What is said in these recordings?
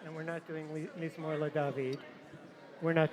And we're not doing Lismor La David. We're not.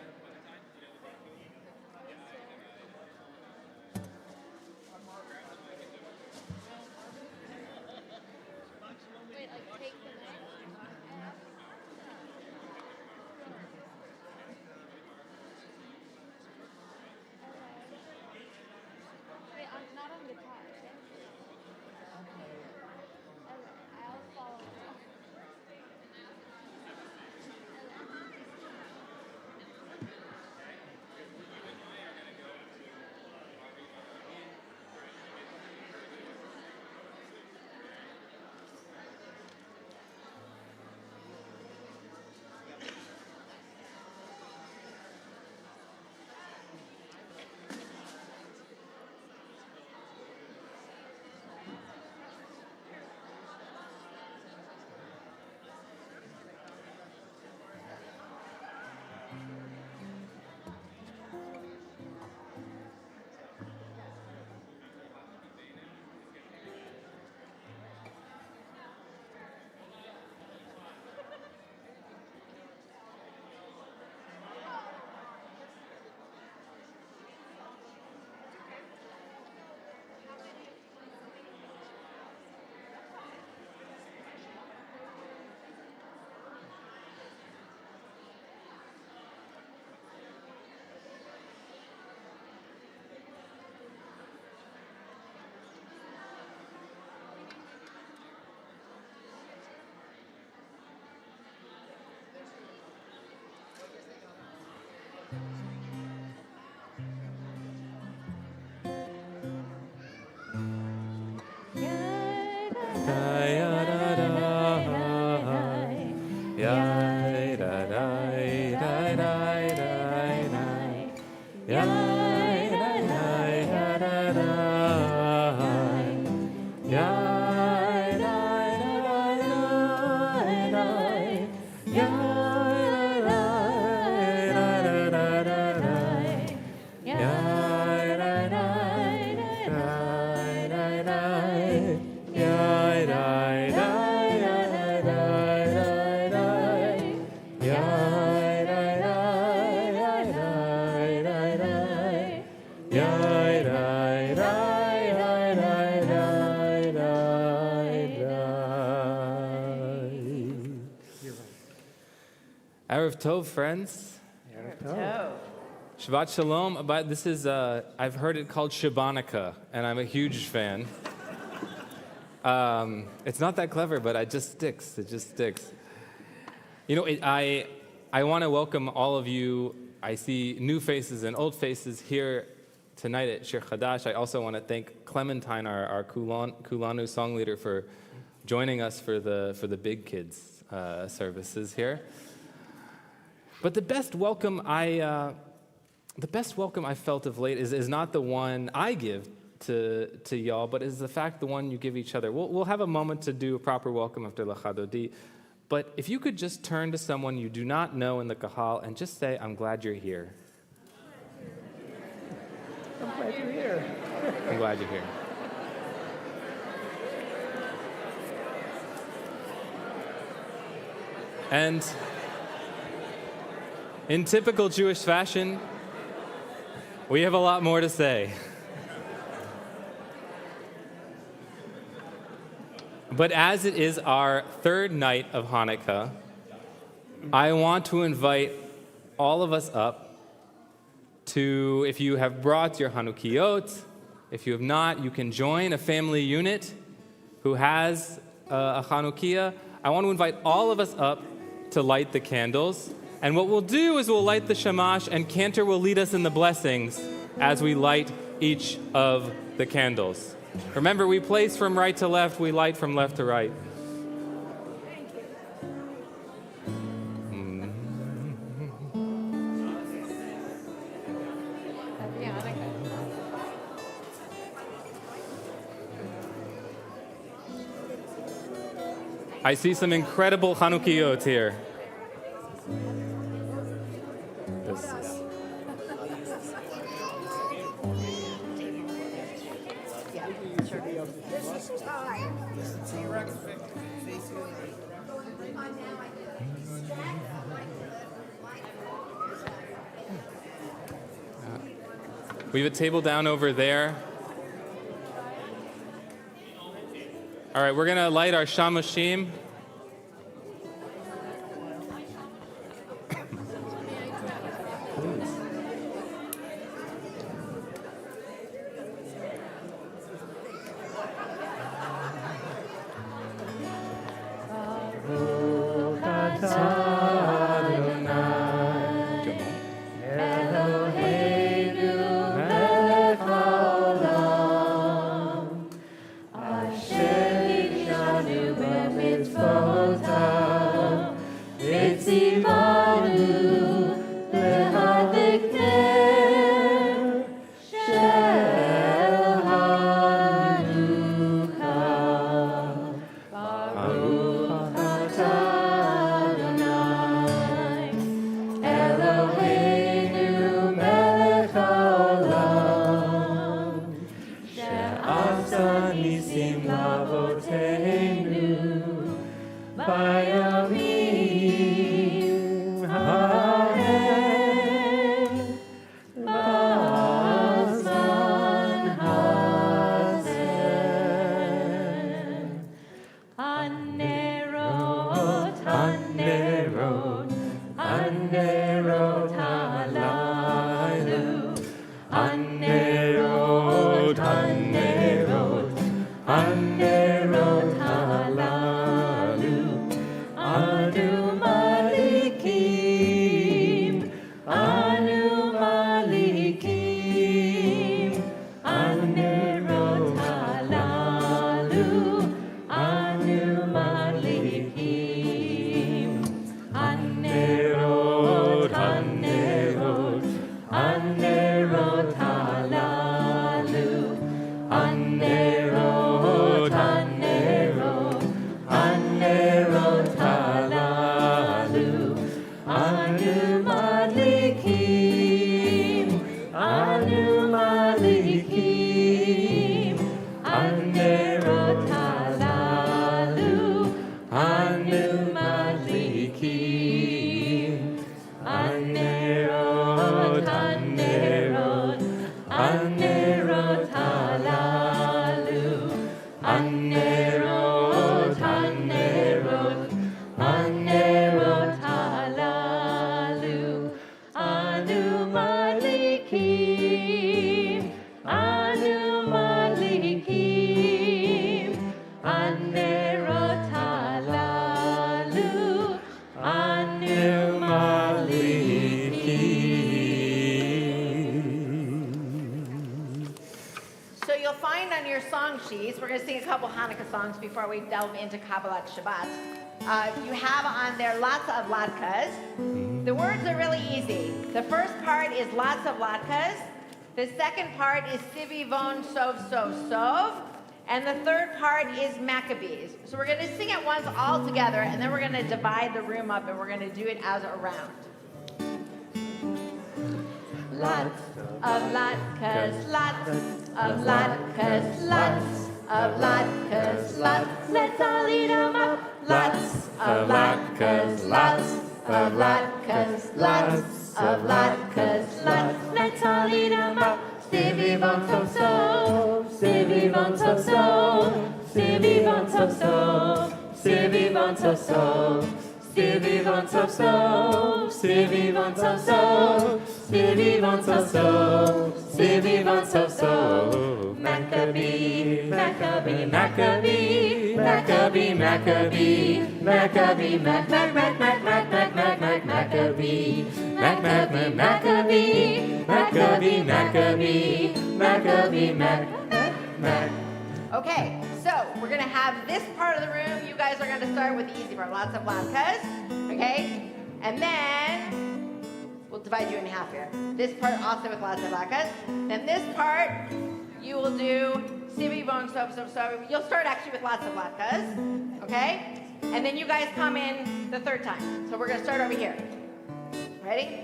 Erev Tov, friends. Erev Tov. Shabbat Shalom. But this is, I've heard it called Shabbanica, and I'm a huge fan. It's not that clever, but it just sticks. It just sticks. You know, I want to welcome all of you. I see new faces and old faces here tonight at Shir Hadash. I also want to thank Clementine, our Kulanu song leader, for joining us for the big kids services here. But the best welcome I felt of late is not the one I give to y'all, but is the fact the one you give each other. We'll have a moment to do a proper welcome after L'Chadodi, but if you could just turn to someone you do not know in the Kahal and just say, I'm glad you're here. I'm glad you're here. I'm glad you're here. And in typical Jewish fashion, we have a lot more to say. But as it is our third night of Hanukkah, I want to invite all of us up to, if you have brought your Hanukkiyot, if you have not, you can join a family unit who has a Hanukkah. I want to invite all of us up to light the candles. And what we'll do is we'll light the shamash, and Cantor will lead us in the blessings as we light each of the candles. Remember, we place from right to left, we light from left to right. I see some incredible Chanukiot here. We have a table down over there. All right, we're going to light our shamoshim. Before we delve into Kabbalat Shabbat, you have on there lots of latkes. The words are really easy. The first part is lots of latkes, The second part is Sivivon Sov Sov Sov. And the third part is Maccabees. So we're going to sing it once all together, and then we're going to divide the room up, and we're going to do it as a round. Lots of latkes, lots of latkes, lots of latkes, lots. Let's all eat 'em up. Lots of latkes, lots of latkes, lots of latkes, lots. Let's all eat 'em up. Sivivon Sov Sov, Sivivon Sov Sov, Sivivon Sov Sov, Sivivon Sov Sov, Sivivon Sov Sov, Sivivon Sov Sov, Sivivon Sov Sov, Sivivon Sov Sov. Maccabee, Maccabee, Maccabee, Maccabee, Maccabee, Maccabee, Mac, Mac, Mac, Mac, Mac, Mac, Mac, Mac, Maccabee, Mac, Mac, Mac, Maccabee, Maccabee, Maccabee, Maccabee, Mac, Mac. Okay, so we're gonna have this part of the room. You guys are gonna start with the easy part, lots of latkes, okay? And then we'll divide you in half here. This part also with lots of latkes. Then this part, you will do Sivivon Sov Sov Sov. You'll start actually with lots of latkes, okay? And then you guys come in the third time. So we're gonna start over here. Ready?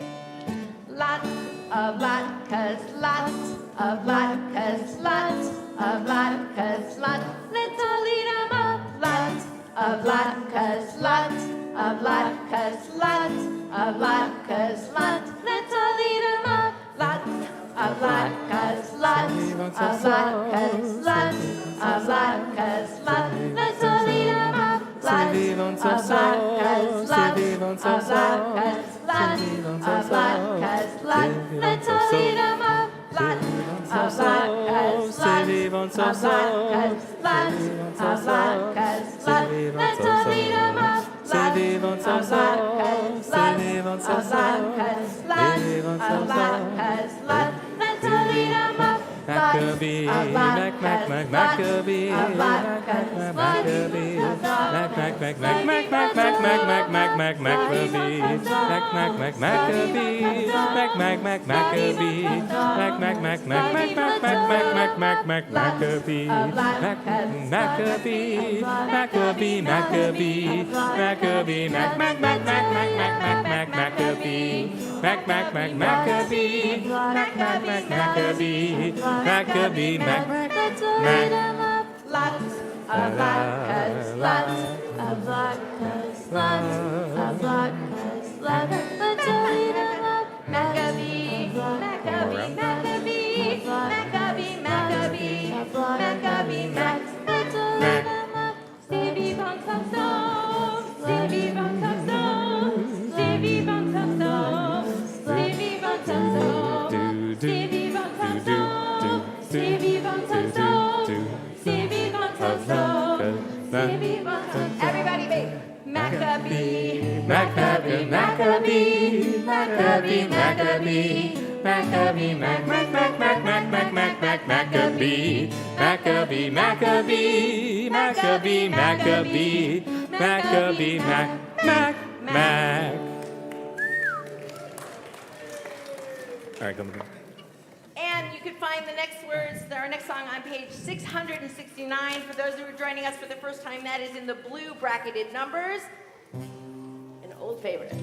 Lots of latkes, lots of latkes, lots of latkes, lots. Let's all eat 'em up. Lots of latkes, lots of latkes, lots of latkes, lots. Let's all eat 'em up. Lots of latkes, lots of latkes, lots of latkes, lots. Let's all eat 'em up. Lots of latkes, lots of latkes, lots of latkes, lots. Let's all eat 'em up. Lots of latkes, lots of latkes, lots of latkes, lots. Let's all eat 'em up. Lots of latkes, lots of latkes, lots of latkes, lots. Let's all eat 'em up. Maccabee, Mac, Mac, Mac, Maccabee, Mac, Mac, Maccabee, Mac, Mac, Mac, Mac, Mac, Mac, Mac, Mac, Mac, Mac, Mac, Maccabee, Mac, Mac, Mac, Maccabee, Mac, Mac, Mac, Maccabee, Mac, Mac, Mac, Mac, Mac, Mac, Mac, Mac, Mac, Mac, Mac, Maccabee, Mac, Maccabee, Maccabee, Maccabee, Maccabee, Mac, Mac, Mac, Mac, Mac, Mac, Mac, Mac, Maccabee, Mac, Mac, Mac, Maccabee, Mac, Mac, Mac, Maccabee, Maccabee, Mac, Mac, lots of latkes, lots of latkes, lots of latkes, lots. Let's all eat 'em up. Maccabee, Maccabee, Maccabee, Maccabee, Maccabee, Maccabee, Mac. Let's all eat 'em up. Sivivon Sov Sov, Sivivon Sov Sov, Sivivon Sov Sov, Sivivon Sov Sov, Sivivon Sov Sov, Sivivon Sov Sov, Sivivon Sov Sov, Sivivon Sov. Everybody make Maccabee, Maccabee, Maccabee, Maccabee, Maccabee, Maccabee, Mac, Mac, Mac, Mac, Mac, Mac, Mac, Mac, Maccabee, Maccabee, Maccabee, Maccabee, Maccabee, Maccabee, Mac, Mac, Mac. All right, come on. And you can find the next words, our next song on page 669. For those who are joining us for the first time, that is in the blue bracketed numbers. An old favorite.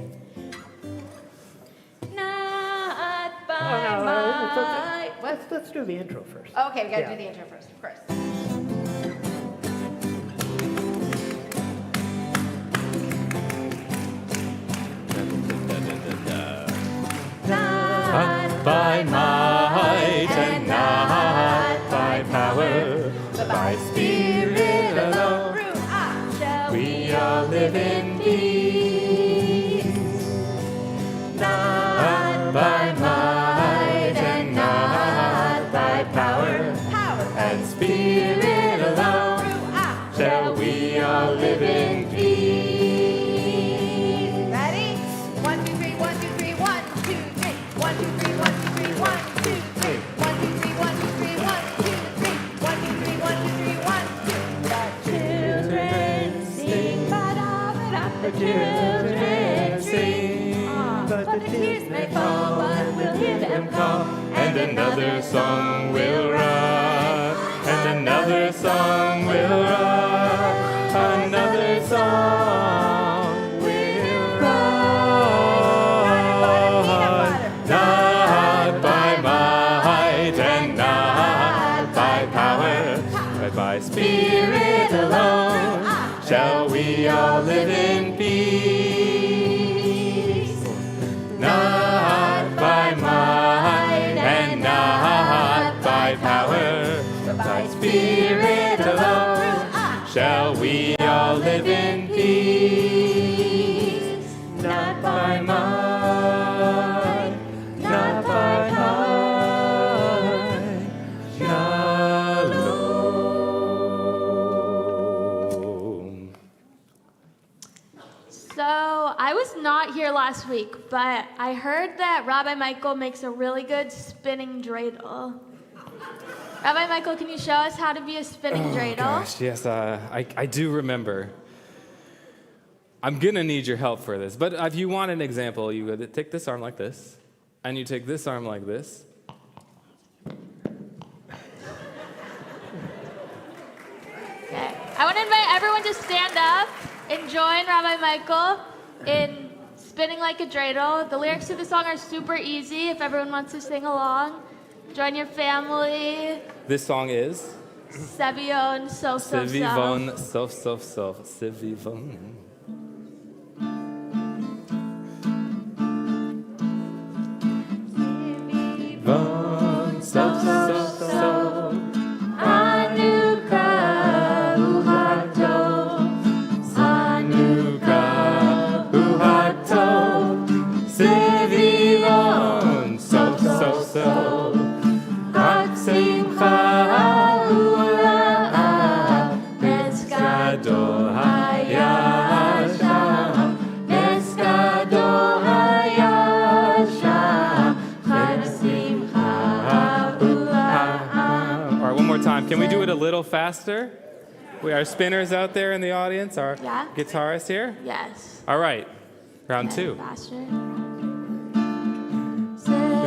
Not by might. Let's do the intro first. Okay, we gotta Yeah. do the intro first, of course. Not by might and not by power, but by Spirit alone, we all live in peace. Not by might and not by power, and Spirit alone, shall we all live in peace. Ready? 1, 2, 3, 1, 2, 3, 1, 2, 3. 1, 2, 3, 1, 2, 3, 1, 2, 3. 1, 2, 3, 1, 2, 3, 1, 2, 3. 1, 2, 3, 1, 2, 3, 1, 2. The children sing, ba-da-ba-da. The children sing, but the tears may fall, but we'll hear them call. and another song will run, and another song will run, another song will run. Not by might and not by power, but by Spirit alone shall we all live in peace. Not by might and not by power, but by Spirit alone shall we all live in peace. Not by might, not by might, shalom. So I was not here last week, but I heard that Rabbi Michael makes a really good spinning dreidel. Rabbi Michael, can you show us how to be a spinning dreidel? Gosh, yes, I do remember. I'm gonna need your help for this, but if you want an example, you would take this arm like this, and you take this arm like this. Okay. I want to invite everyone to stand up and join Rabbi Michael in spinning like a dreidel. The lyrics to the song are super easy if everyone wants to sing along. Join your family. This song is Sevion, sof, sof, sof. Sivivon, sof, sof, sof, Sivivon. Sivivon, sof, sof, sof. Hanukkah, uhatov. Hanukkah, uhatov. Sivivon, sof, sof, sof. Hak simcha u'ra'ah. Nes gadol hayasham. Nes gadol hayasham. Chag simcha u'ra'ah. All right, one more time. Can we do it a little faster? We are spinners out there in the audience. Our Yeah. guitarist here. Yes. All right, round two. Faster.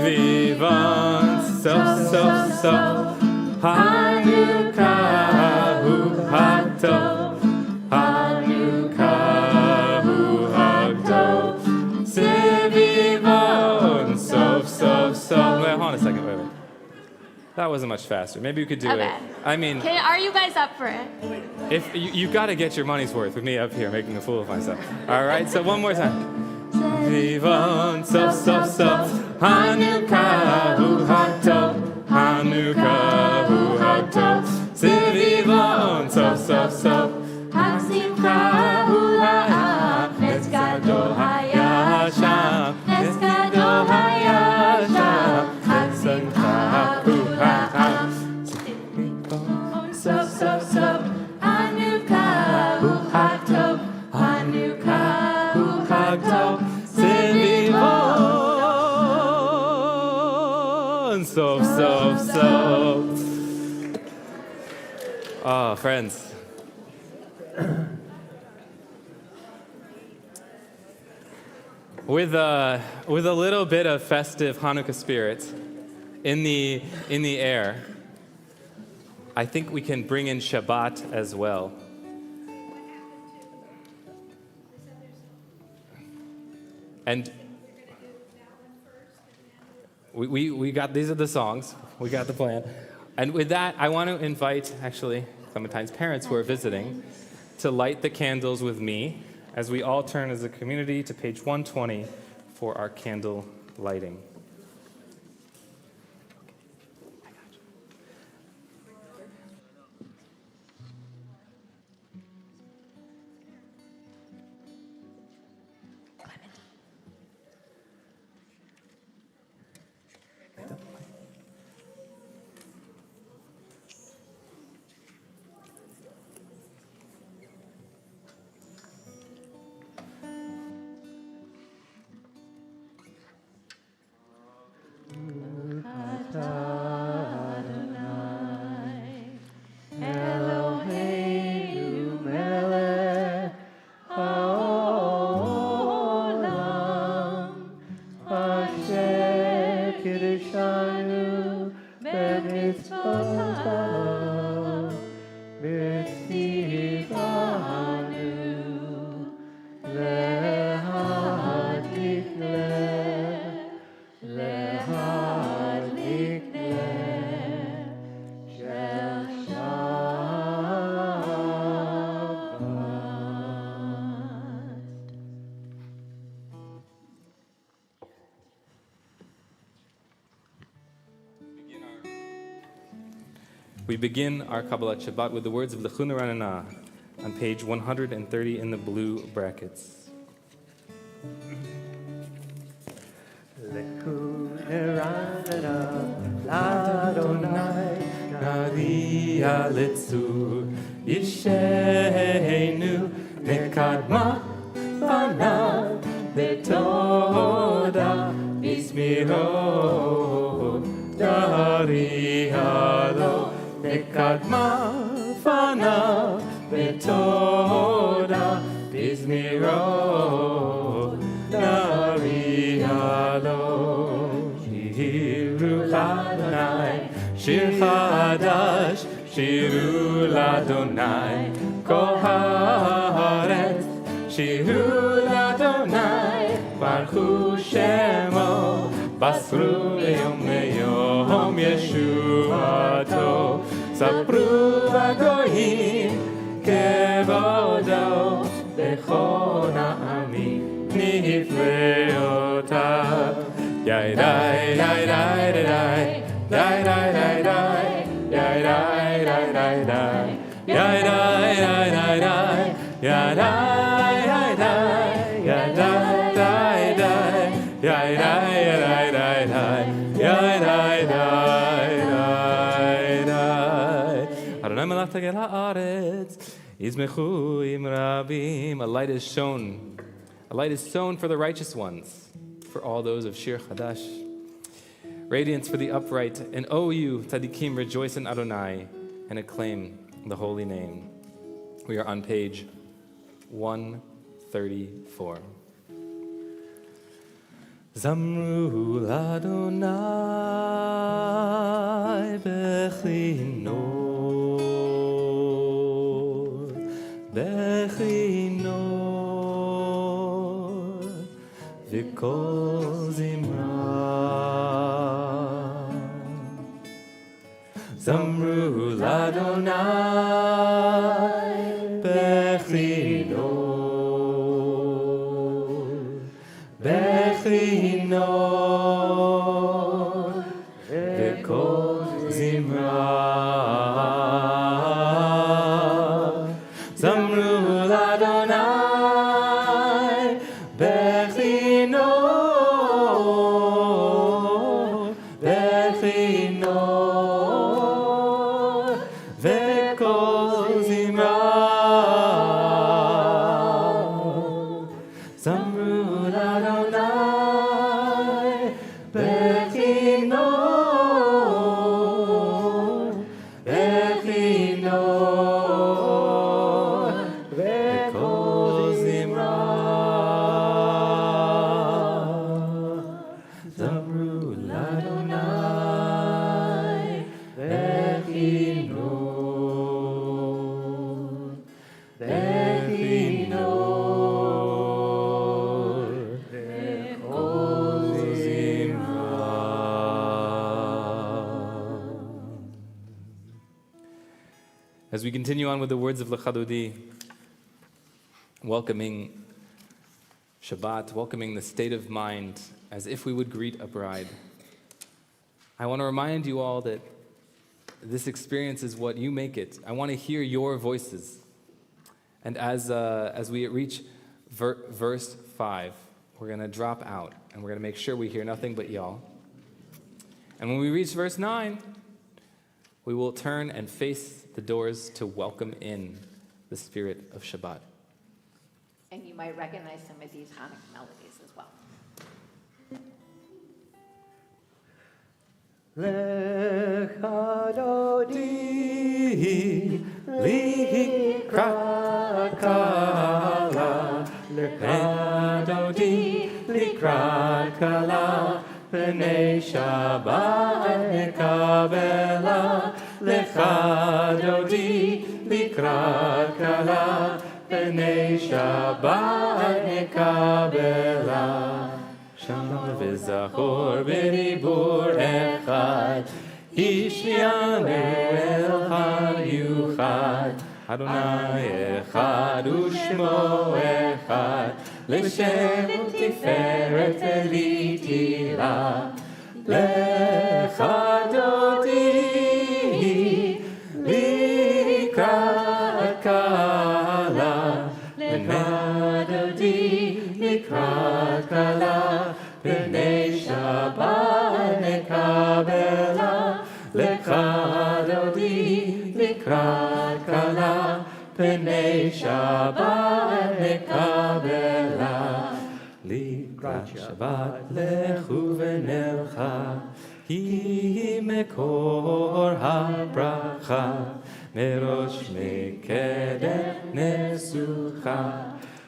Vivant, sof, sof, sof. Hanukkah, hu hatov. Hanukkah, hu hatov. Sivivon, sof, sof, sof. Wait, hold on a second. Wait. That wasn't much faster. Maybe you could do Okay. it. I mean, Okay, are you guys up for it? if you've got to get your money's worth with me up here making a fool of myself. All right, so one more time. Vivant, sof, sof, sof. Hanukkah, hu hatov. Hanukkah, hu hatov. Sivivon, sof, sof, sof. Hak simcha u'ra'ah. Nes gadol hayasham. Nes gadol hayasham. Hak simcha u'ra'ah. Sof, sof, sof. Hanukkah u'hatov. Hanukkah u'hatov. Sivivon, sof, sof, sof. Oh, friends. With a little bit of festive Hanukkah spirit in the air, I think we can bring in Shabbat as well. And we got, these are the songs. We got the plan. And with that, I want to invite, actually, Clementine's parents who are visiting, to light the candles with me as we all turn as a community to page 120 for our candle lighting. We begin our Kabbalat Shabbat with the words of Lechuna Ranana on page 130 in the blue brackets. Naria Letzur Yishenu Nekadma Panav Betoda Bismiro Darihalo Nekadma Panav Betoda Bismiro Darihalo Shiru Ladonai Shir Hadash Shiru Ladonai Kol Haaretz Shiru Ladonai Baruchu Shemo Basru Yom Yom Yeshuato Sapru Agoyim Kevodo Bechol Ha'amim Nifleotav Yai dai dai dai dai dai dai dai dai yai dai dai dai dai yai dai dai dai dai yai dai dai dai yai dai dai dai yai dai dai dai dai yai dai dai dai dai Adonai melech tegel haaretz yizmechu im rabim. A light is shown. A light is sown for the righteous ones, for all those of Shir Hadash. Radiance for the upright, and O you, tzaddikim, rejoice in Adonai, and acclaim the holy name. We are on page 134. Zamru l'Adonai bechinor, bechinor, v'kol zimra. Zamru l'Adonai bechinor, bechinor, v'kol zimra. Zamru l'Adonai bechinor, bechinor, v'kol zimra. Zamru l'Adonai bechinor, bechinor, v'kol zimra. Zamru l'Adonai bechinor, bechinor, v'kol zimra. As we continue on with the words of L'Chadodi, welcoming Shabbat, welcoming the state of mind as if we would greet a bride, I want to remind you all that this experience is what you make it. I want to hear your voices. And as we reach verse 5, we're going to drop out, and we're going to make sure we hear nothing but y'all. And when we reach verse 9, we will turn and face the doors to welcome in the spirit of Shabbat. And you might recognize some of these Hanukkah melodies as well. Lechadodi likrat kala, Lechadodi likrat kala, Pnei Shabbat nekabela, Lechadodi לקראת כלה, פני שבת נקבלה. שלום וזכור בדיבור אחד, השמיענו אל המיוחד. אדוני אחד ושמו אחד, לשם תפארת ולתהילה. לך דודי לקראת כלה, לך דודי לקראת כלה, פני שבת נקבלה. לך דודי לקראת כלה, פני שבת נקבלה. לקראת שבת לכו ונלכה, היא מקור הברכה, מראש מקדם נסוכה,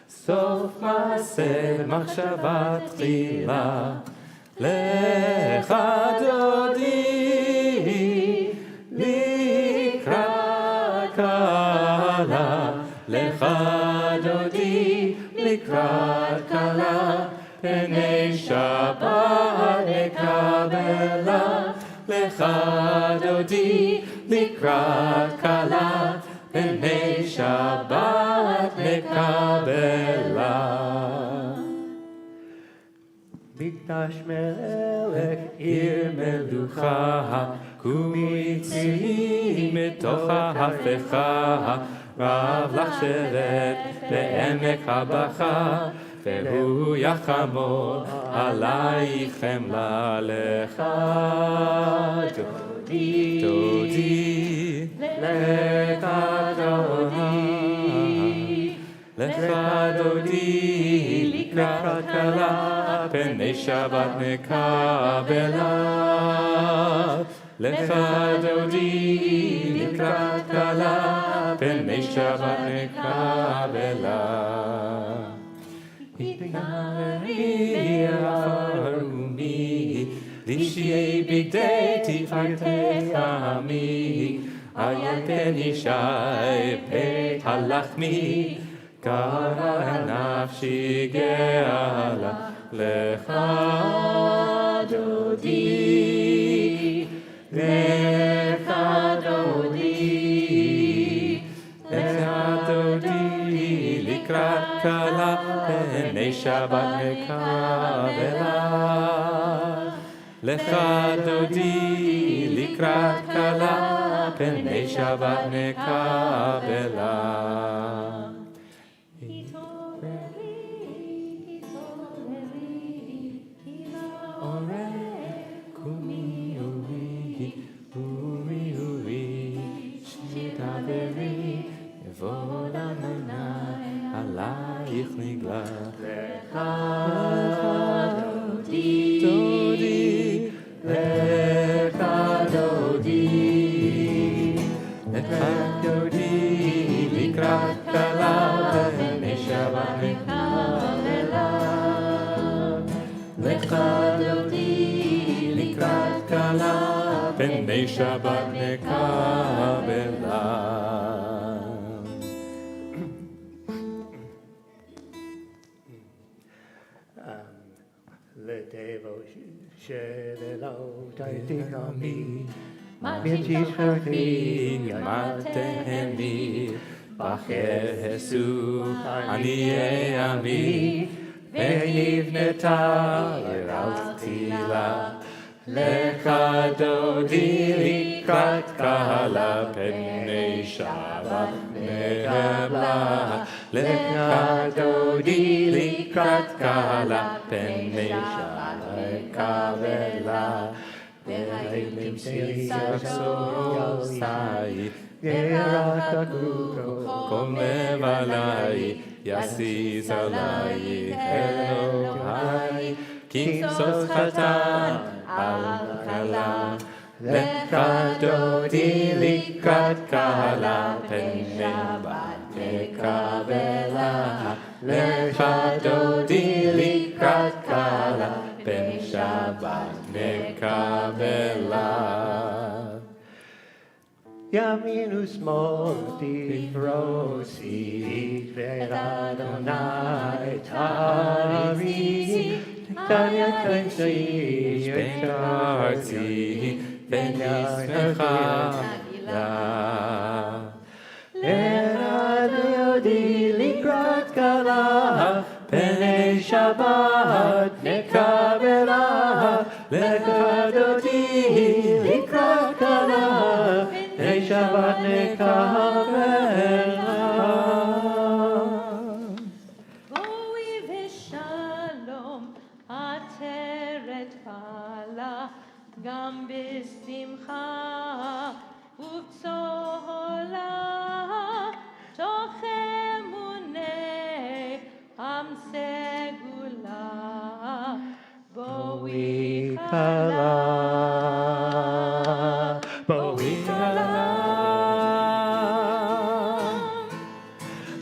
סוף מעשה מחשבה תחילה. לך דודי לקראת כלה, לך דודי לקראת כלה, פני שבת נקבלה. לך דודי לקראת כלה, פני שבת נקבלה. מקדש מלך עיר מלוכה, קומי צאי מתוך ההפכה, רב לך שרת בעמק הבכה, והוא יחמור עלייך חמלה. לך דודי, לך דודי, לך דודי לקראת כלה, פני שבת נקבלה. לך דודי לקראת כלה, פני שבת נקבלה. התנערי עפר ומי, לשי בגדי תפארתך עמי, עין פן ישי פת הלחמי, קרא נפשי גאלה. לך דודי, לך דודי, לך דודי לקראת כלה, פני שבת נקבלה. לך דודי לקראת כלה, פני שבת נקבלה. עלייך נגלה. לך דודי, לך דודי, לך דודי לקראת כלה, פני שבת נקבלה. לך דודי לקראת כלה, פני שבת נקבלה. שאלות הייתי עמי, מתשכחי גמרתני, בחסו עניי עמי, ונבנתה עיר על תילה. לך דודי לקראת כלה, פני שבת נקבלה. לך דודי לקראת כלה, פני שבת נקבלה. ואלים שיסור סי, ירקקו כל מבלי, יסיס עלי אלוהי, כמסוס חתן על כלה. לך דודי לקראת כלה, פני שבת נקבלה. לך דודי לקראת כלה, פני שבת נקבלה. ימין ושמאל תפרוסי, ואת אדוני תעריצי, תניא תנשי את ארצי, ונשמחה לה. ונעדי לקראת כלה, פני שבת נקבלה, לקדותי לקראת כלה, פני שבת נקבלה. בואי ושלום, עטרת פעלה, גם בשמחה ובצהלה, תוך אמוני עם סגולה. בואי כלה, בואי כלה,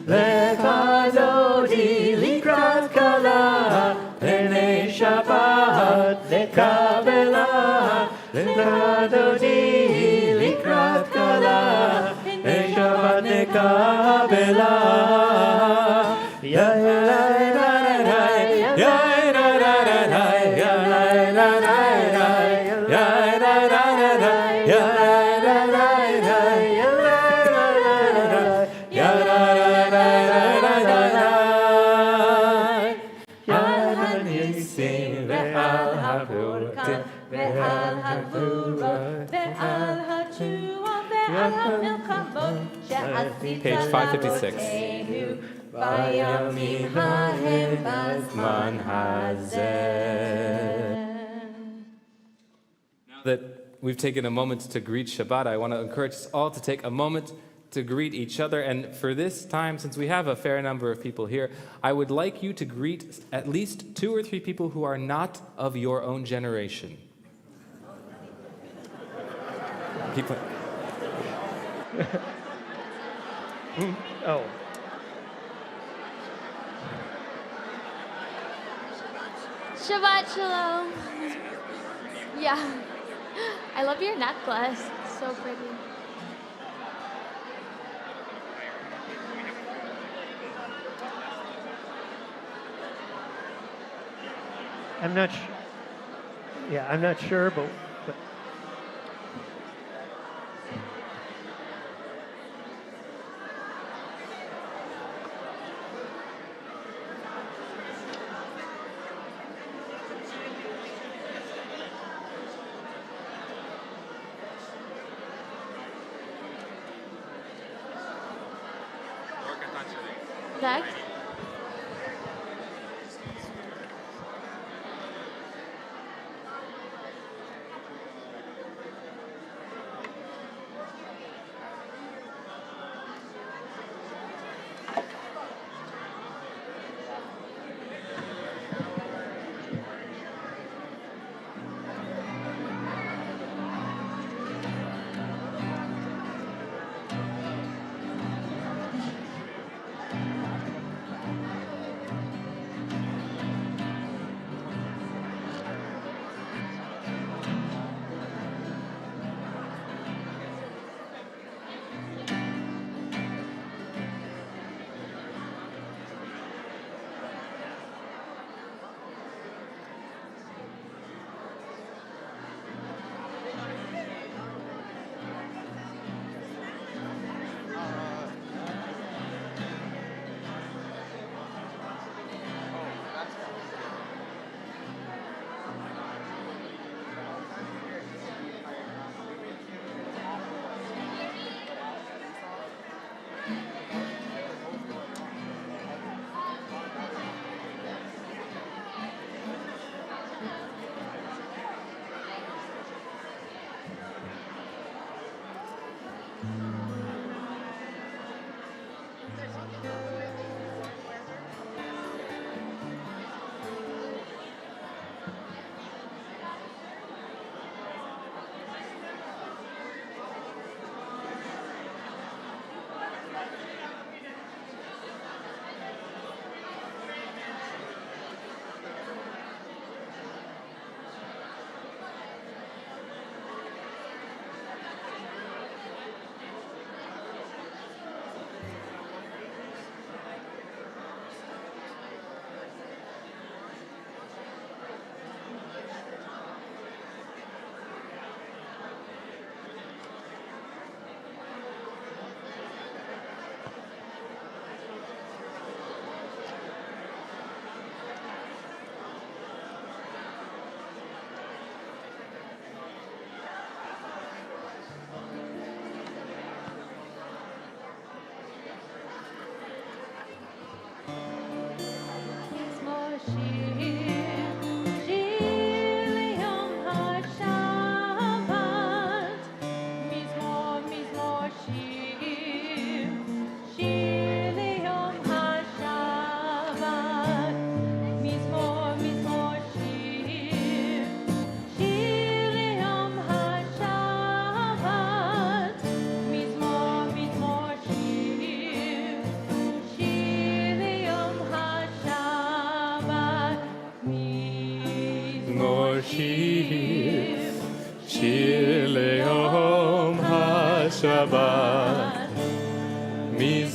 לקדותי לקראת כלה, פני שבת נקבלה, לקדותי לקראת כלה, פני שבת נקבלה. ועל הגבורות, ועל התשועה, ועל המלחמות שעשית Page 556. לאבותינו בימים ההם בזמן הזה. Now that we've taken a moment to greet Shabbat, I want to encourage us all to take a moment to greet each other. And for this time, since we have a fair number of people here, I would like you to greet at least 2 or 3 people who are not of your own generation. Keep playing. Oh. Shabbat Shalom. Yeah. I love your necklace. It's so pretty. I'm not sure, but Next.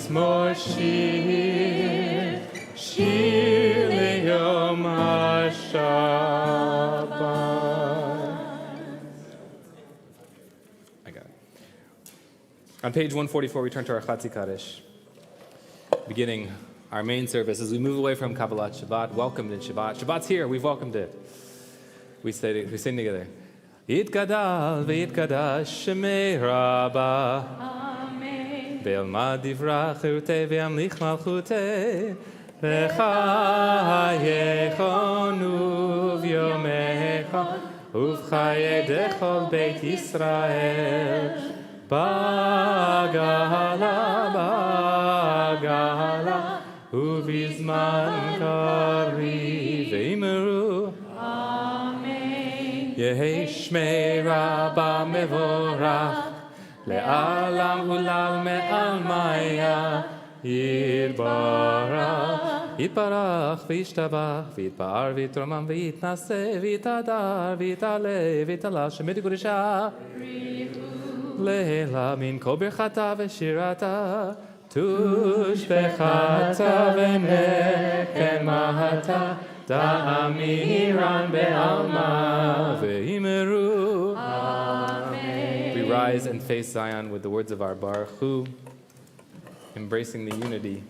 Mizmor Shir, Shir Leyom HaShabbat. I got it. On page 144, we turn to our Chatzi Kaddish, beginning our main service. As we move away from Kabbalat Shabbat, welcomed in Shabbat. Shabbat's here, we've welcomed it. We sing together. Yitgadal v'yitgadash shemei Rabbah. Amen. Ve'elmad divrach chirutei ve'amlich malchutei. V'chayechon uv'yomechon uv'chaye dechol beit Yisrael. Bagala uv'izman kari ve'imeru. Yehi Shmei Rabbah Mevorach Le'alam Hulal Me'al Maya Yitbarach V'yishtabach V'yitbar V'yitromam V'yitnaseh V'yitadar V'yitale V'yitala Shemiti Kudesha Le'ela Min Kol Birchata V'shirata Tushbechata V'nekemata Da'amiran be'alma ve'imeru. Amen. We rise and face Zion with the words of our Baruch Hu, embracing the unity.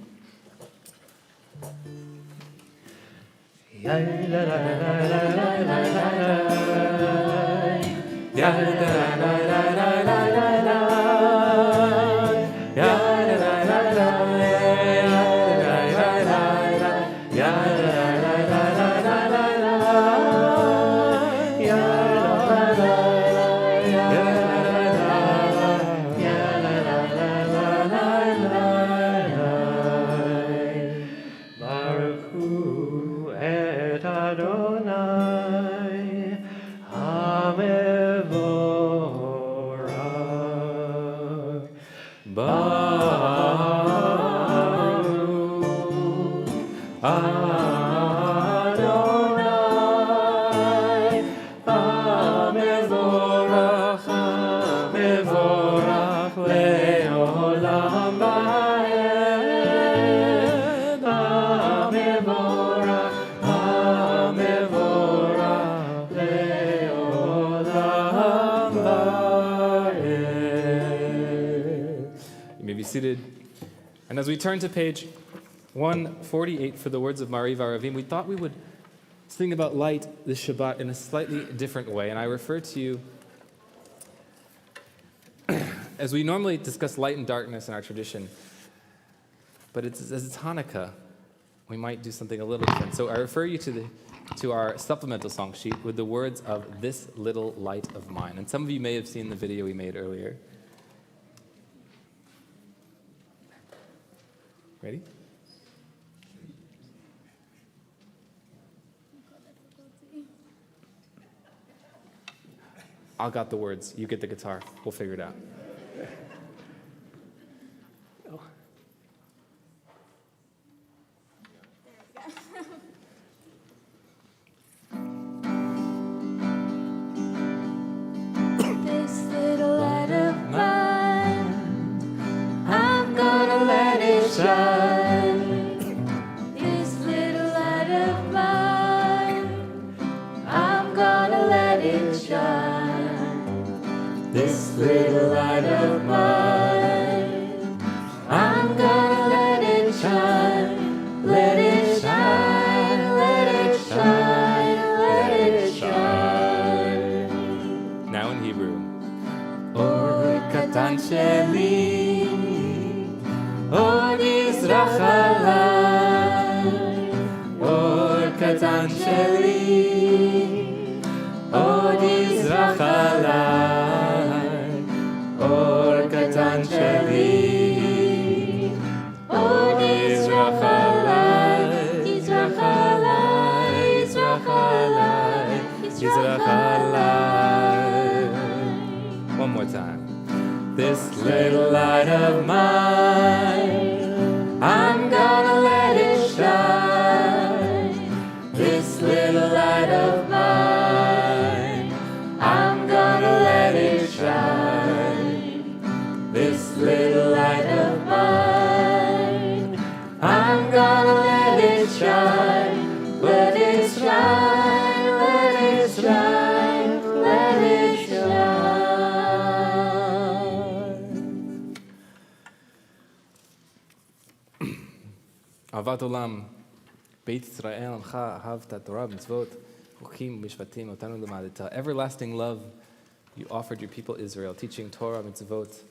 Seated. And as we turn to page 148 for the words of Mariv Aravim, we thought we would sing about light this Shabbat in a slightly different way. And I refer to you, as we normally discuss light and darkness in our tradition, but as it's Hanukkah, we might do something a little different. So I refer you to our supplemental song sheet with the words of This Little Light of Mine. And some of you may have seen the video we made earlier. Ready? I'll got the words. You get the guitar. We'll figure it out. This little light of mine, I'm gonna let it shine. This little light of mine, I'm gonna let it shine. This little light of mine, I'm gonna let it shine. Let it shine, let it shine, let it shine. Now in Hebrew. Or katan sheli, or nizrach alai. Or katan sheli, or nizrach alai. Or katan sheli, or nizrach alai. Nizrach alai, nizrach alai, nizrach alai. One more time. This little light of mine, I'm gonna let it shine. This little light of mine, I'm gonna let it shine. This little light of mine, Avat Olam, Beit Yisrael, Amcha, Ahavta, Torah, Mitzvot, Chukim, Mishpatim, Otanu L'madita. Everlasting love you offered your people Israel, teaching Torah, Mitzvot,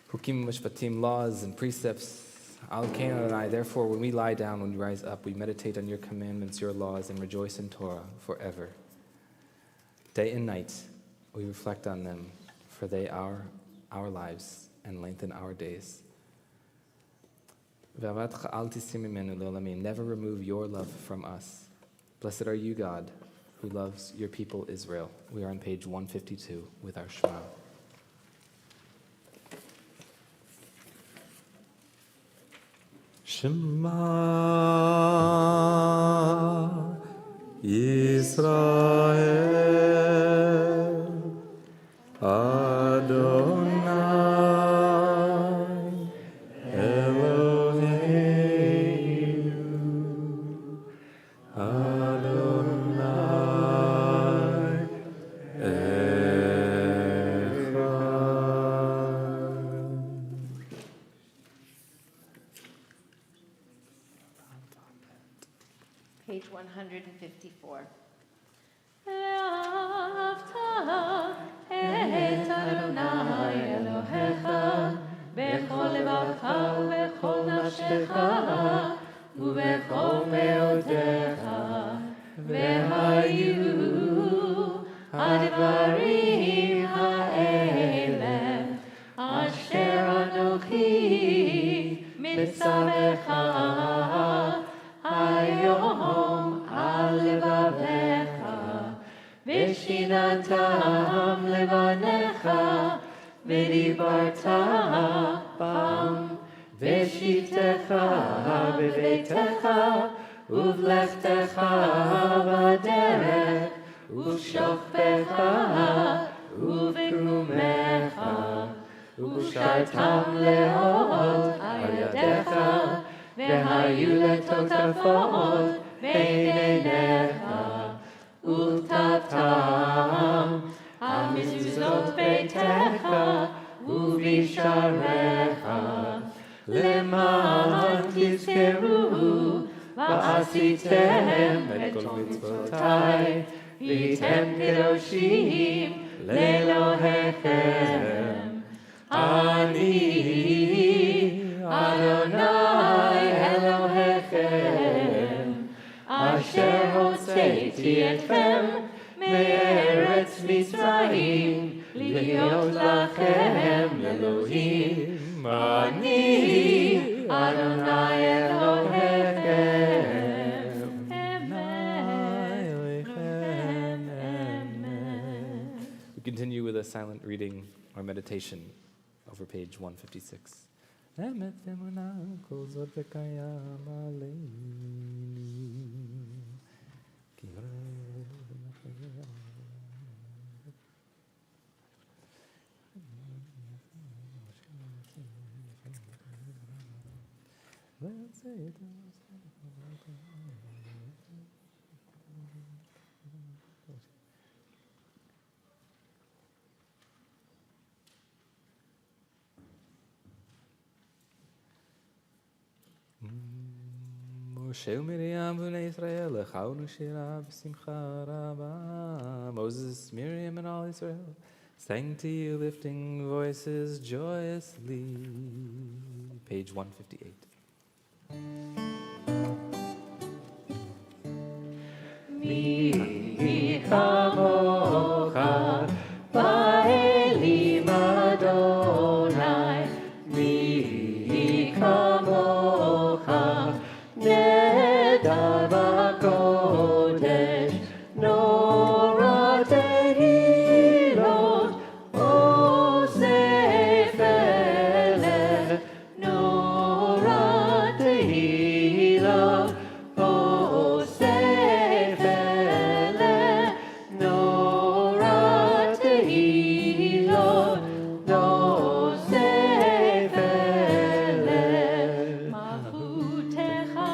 Chukim, Mishpatim, laws and precepts. Al Kain Adonai, therefore, when we lie down, when we rise up, we meditate on your commandments, your laws, and rejoice in Torah forever. Day and night, we reflect on them, for they are our lives and lengthen our days. Never remove your love from us. Blessed are you, God, who loves your people Israel. We are on page 152 with our Shema. Shema Yisrael Adonai Eloheinu Adonai Echad. Page 154. ואהבת את אדוני אלוהיך בכל לבבך ובכל נפשך ובכל מאודיך, והיו הדברים האלה אשר אנוכי מצווך היום על לבביך, ושיננתם לבניך, ודיברת בם, ושיתך בביתך, ובלכתך בדרך, ובשוכבך ובקומך, ושרתם לאות על ידיך, והיו לטוטפות בין עיניך, וכתבתם על מזוזות ביתך ובשעריך, למען תזכרו ועשיתם את כל מצוותיי, והייתם קדושים לאלוהיכם. אני אדוני אלוהיכם, אשר הוצאתי אתכם מארץ מצרים, להיות לכם לאלוהים. אני אדוני אלוהיכם. Amen. We continue with a silent reading or meditation over page 156. אמת ואמונה כל זאת וקיים עלינו. Moshe Miriam b'nei Israel lechaunu shira b'simcha rabba. Moses, Miriam, and all Israel sang to you, lifting voices joyously. Page 158. Mi kamocha ba'elim Adonai, mi kamocha nedar b'kodesh, nora tehilot osef eleh, nora tehilot osef eleh, nora tehilot osef eleh. Mahutecha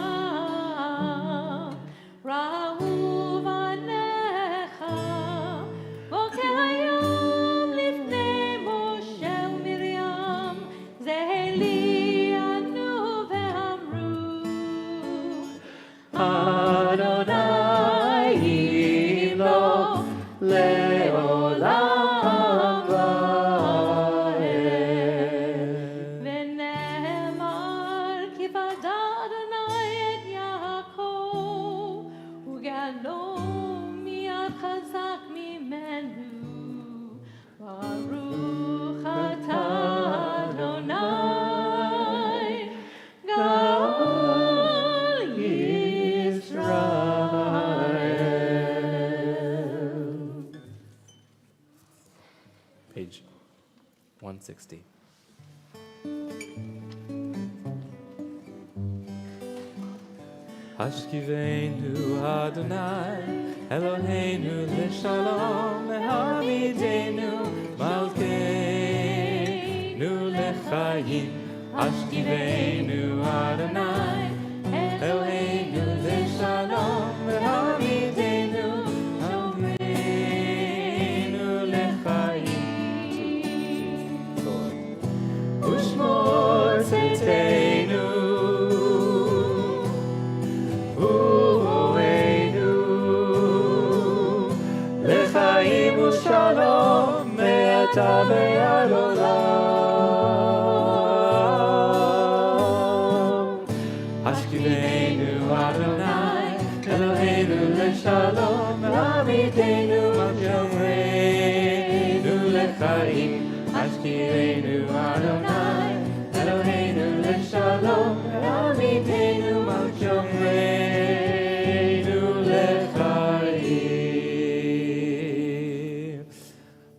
rahu vanecha, v'kehayom lifnei Moshe u'Miriam, zeheli anu ve'amru, 160. Hashkivenu Adonai Eloheinu Leshalom Hamidenu Malkeinu Lechayim Hashkivenu Adonai Eloheinu Leshalom Hamidenu Malkeinu Lechayim Ushmor Tzitenu Shalom me'ata ve'ad olam. Hashkivenu Adonai Eloheinu leshalom Hamidenu malkeinu lechaim. Hashkivenu Adonai Eloheinu leshalom Hamidenu malkeinu lechaim.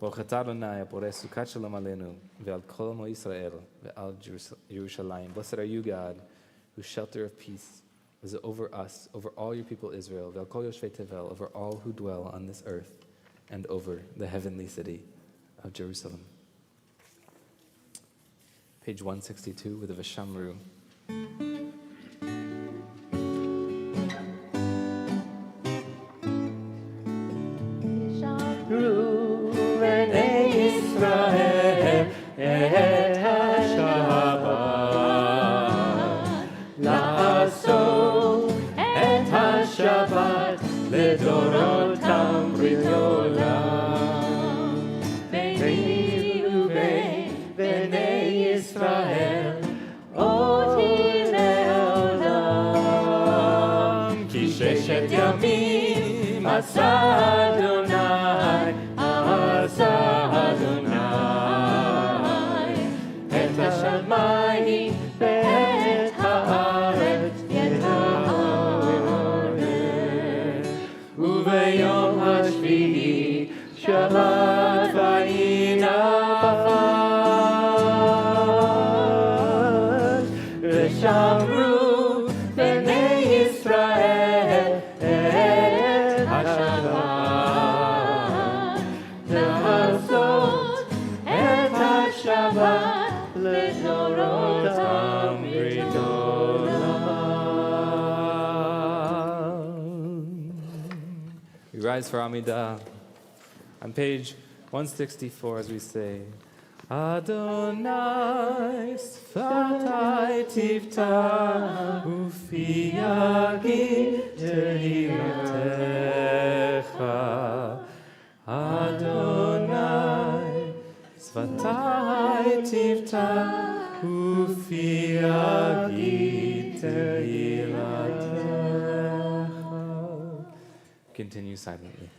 ברוך אתה אדוני הפורש סוכת שלום עלינו ועל כל עמו ישראל ועל Yerushalayim. Blessed are you, God, whose shelter of peace is over us, over all your people Israel, ועל כל יושבי תבל, over all who dwell on this earth, and over the heavenly city of Jerusalem. Page 162 with a Vishamru. Israel et ha-Shabbat לעשות את השבת לדורותם ברית עולם ביני ובין בני ישראל אותי לעולם כי ששת ימים עשה אדוני את השמיים ואת הארץ יתעורר וביום השביעי שבת וינפש ושמרו בני ישראל את השבת לעשות את השבת לדורותם ברית עולם. We rise for Amidah on page 164 as we say, Adonai Sfatai Tifta Ufi Yagid Tehillah Adonai Sfatai Tifta Ufi Yagid Tehillah. Continue silently.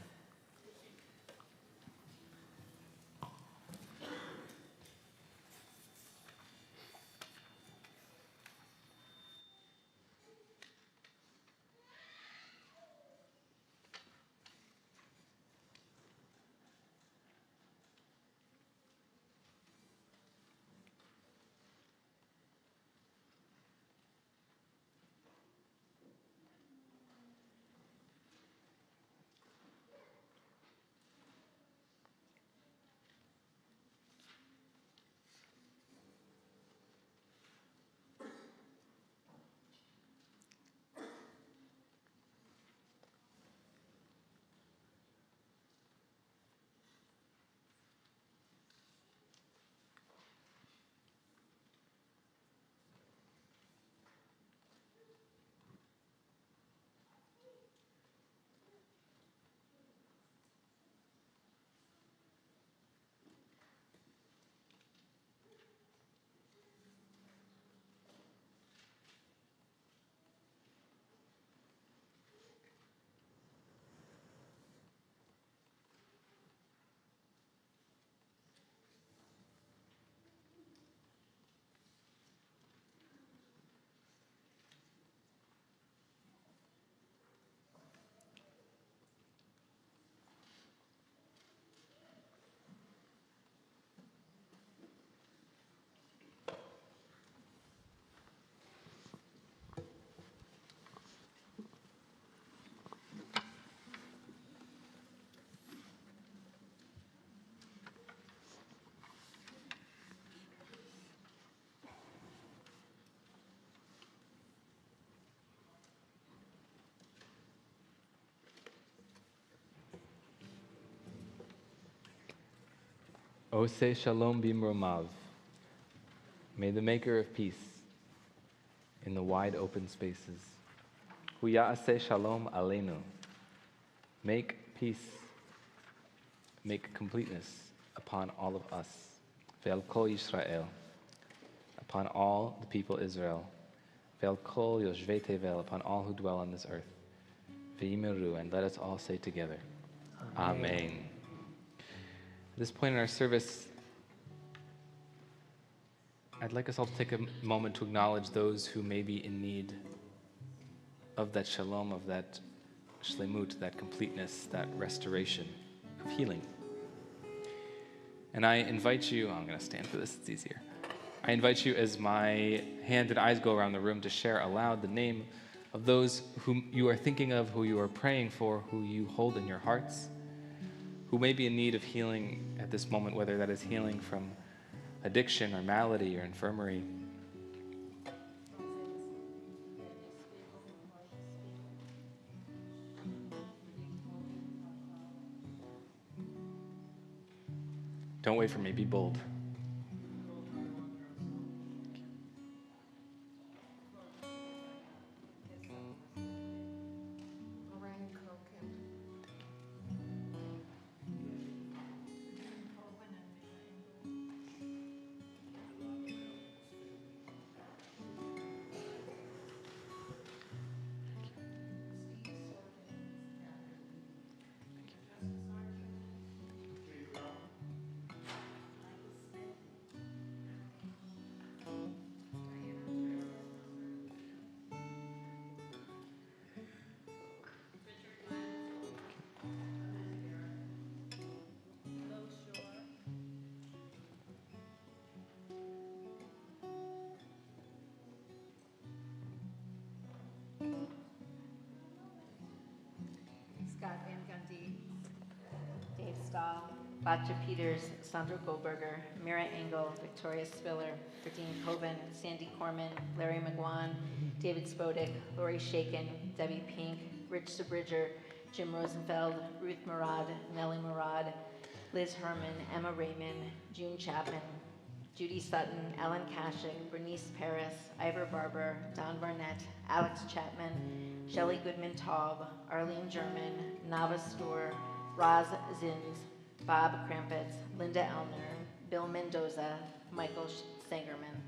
Ose Shalom Bimromav. May the maker of peace in the wide open spaces. Hu Ya'aseh Shalom Aleinu. Make peace, make completeness upon all of us. Ve'al kol Yisrael. Upon all the people Israel. Ve'al kol Yoshvei Tevel. Upon all who dwell on this earth. Ve'yimeru. And let us all say together, Amen. At this point in our service, I'd like us all to take a moment to acknowledge those who may be in need of that shalom, of that shlemut, that completeness, that restoration, of healing. And I invite you, I'm going to stand for this, it's easier. I invite you, as my hand and eyes go around the room, to share aloud the name of those whom you are thinking of, who you are praying for, who you hold in your hearts, who may be in need of healing at this moment, whether that is healing from addiction or malady or infirmary. Don't wait for me, be bold. Scott Van Gundy, Dave Stahl, Batja Peters, Sandra Goldberger, Mira Engel, Victoria Spiller, Christine Coben, Sandy Corman, Larry McGuan, David Spodek, Lori Shaken, Debbie Pink, Rich Sabridger, Jim Rosenfeld, Ruth Murad, Nellie Murad, Liz Herman, Emma Raymond, June Chapman, Judy Sutton, Ellen Kashik, Bernice Paris, Ivor Barber, Don Barnett, Alex Chapman, Shelley Goodman-Taub, Arlene German, Nava Stoor, Roz Zins, Bob Krampitz, Linda Elner, Bill Mendoza, Michael Sangerman.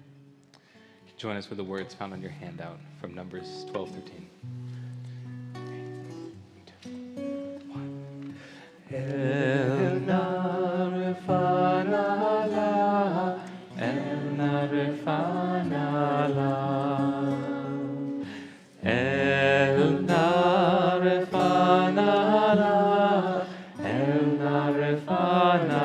Join us with the words found on your handout from Numbers 12-13. El Narefanala, El Narefanala, El Narefanala, El Narefanala.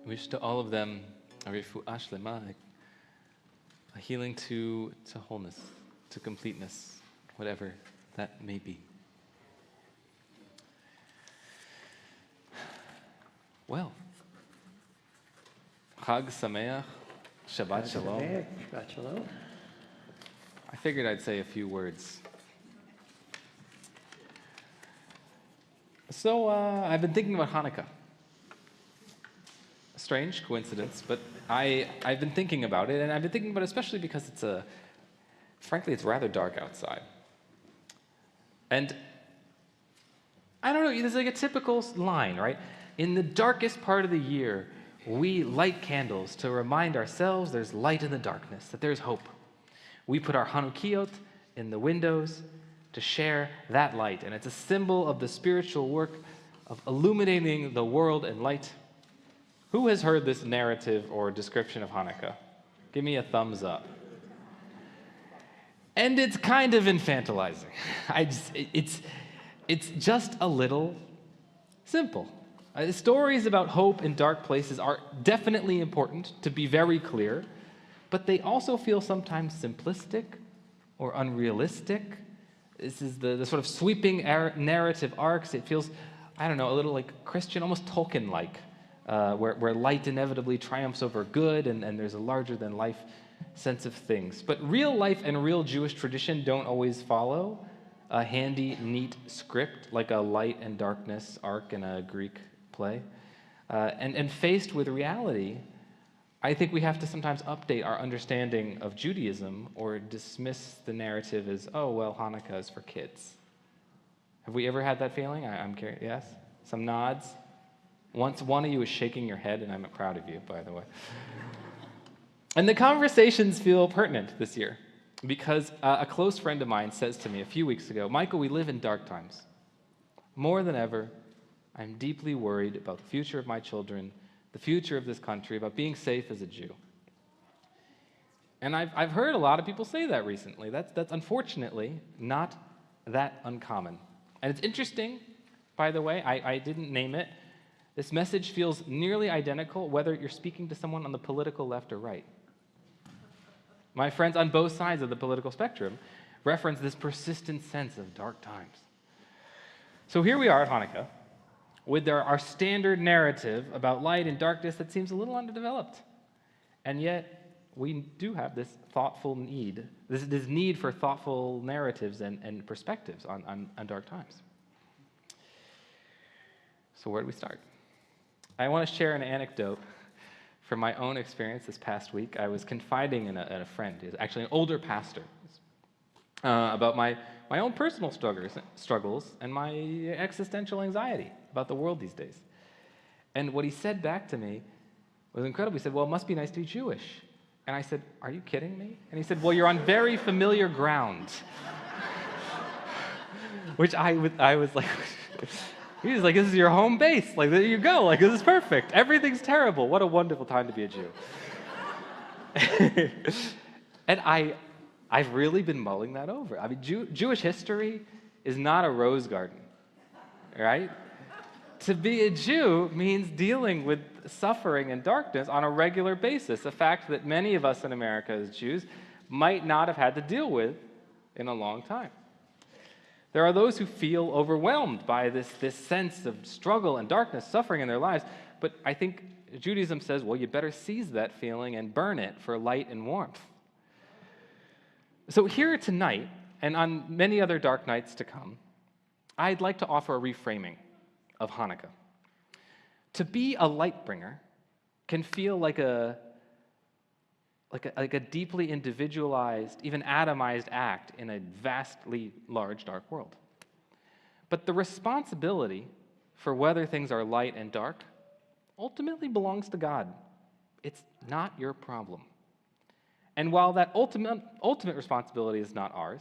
Wish to all of them a refuah shlema, a healing to wholeness, to completeness, whatever that may be. Well, Chag Sameach, Shabbat Shalom. Shabbat Shalom. I figured I'd say a few words. So I've been thinking about Hanukkah. A strange coincidence, but I've been thinking about it, and I've been thinking about it especially because frankly, it's rather dark outside. And I don't know, there's like a typical line, right? In the darkest part of the year, we light candles to remind ourselves there's light in the darkness, that there's hope. We put our Hanukkiyot in the windows to share that light, and it's a symbol of the spiritual work of illuminating the world in light. Who has heard this narrative or description of Hanukkah? Give me a thumbs up. And it's kind of infantilizing. It's just a little simple. Stories about hope in dark places are definitely important, to be very clear, but they also feel sometimes simplistic or unrealistic. This is the sort of sweeping narrative arcs. It feels, I don't know, a little like Christian, almost Tolkien-like, where light inevitably triumphs over good and there's a larger-than-life sense of things. But real life and real Jewish tradition don't always follow a handy, neat script like a light and darkness arc in a Greek play. And faced with reality, I think we have to sometimes update our understanding of Judaism or dismiss the narrative as, oh, well, Hanukkah is for kids. Have we ever had that feeling? I'm curious. Yes? Some nods? Once one of you is shaking your head, and I'm proud of you, by the way. And the conversations feel pertinent this year because a close friend of mine says to me a few weeks ago, Michael, we live in dark times. More than ever, I'm deeply worried about the future of my children, the future of this country, about being safe as a Jew. And I've heard a lot of people say that recently. That's unfortunately not that uncommon. And it's interesting, by the way, I didn't name it. This message feels nearly identical whether you're speaking to someone on the political left or right. My friends on both sides of the political spectrum reference this persistent sense of dark times. So here we are at Hanukkah, with our standard narrative about light and darkness that seems a little underdeveloped. And yet, we do have this thoughtful need, this need for thoughtful narratives and perspectives on dark times. So where do we start? I want to share an anecdote from my own experience this past week. I was confiding in a friend, who's actually an older pastor, about my own personal struggles and my existential anxiety about the world these days. And what he said back to me was incredible. He said, well, it must be nice to be Jewish. And I said, are you kidding me? And he said, well, you're on very familiar ground. Which I was like, he was like, this is your home base. Like, there you go. Like, this is perfect. Everything's terrible. What a wonderful time to be a Jew. And I've really been mulling that over. I mean, Jewish history is not a rose garden, right? To be a Jew means dealing with suffering and darkness on a regular basis, a fact that many of us in America as Jews might not have had to deal with in a long time. There are those who feel overwhelmed by this sense of struggle and darkness, suffering in their lives, but I think Judaism says, well, you better seize that feeling and burn it for light and warmth. So here tonight, and on many other dark nights to come, I'd like to offer a reframing of Hanukkah. To be a light bringer can feel like a deeply individualized, even atomized act in a vastly large dark world. But the responsibility for whether things are light and dark ultimately belongs to God. It's not your problem. And while that ultimate responsibility is not ours,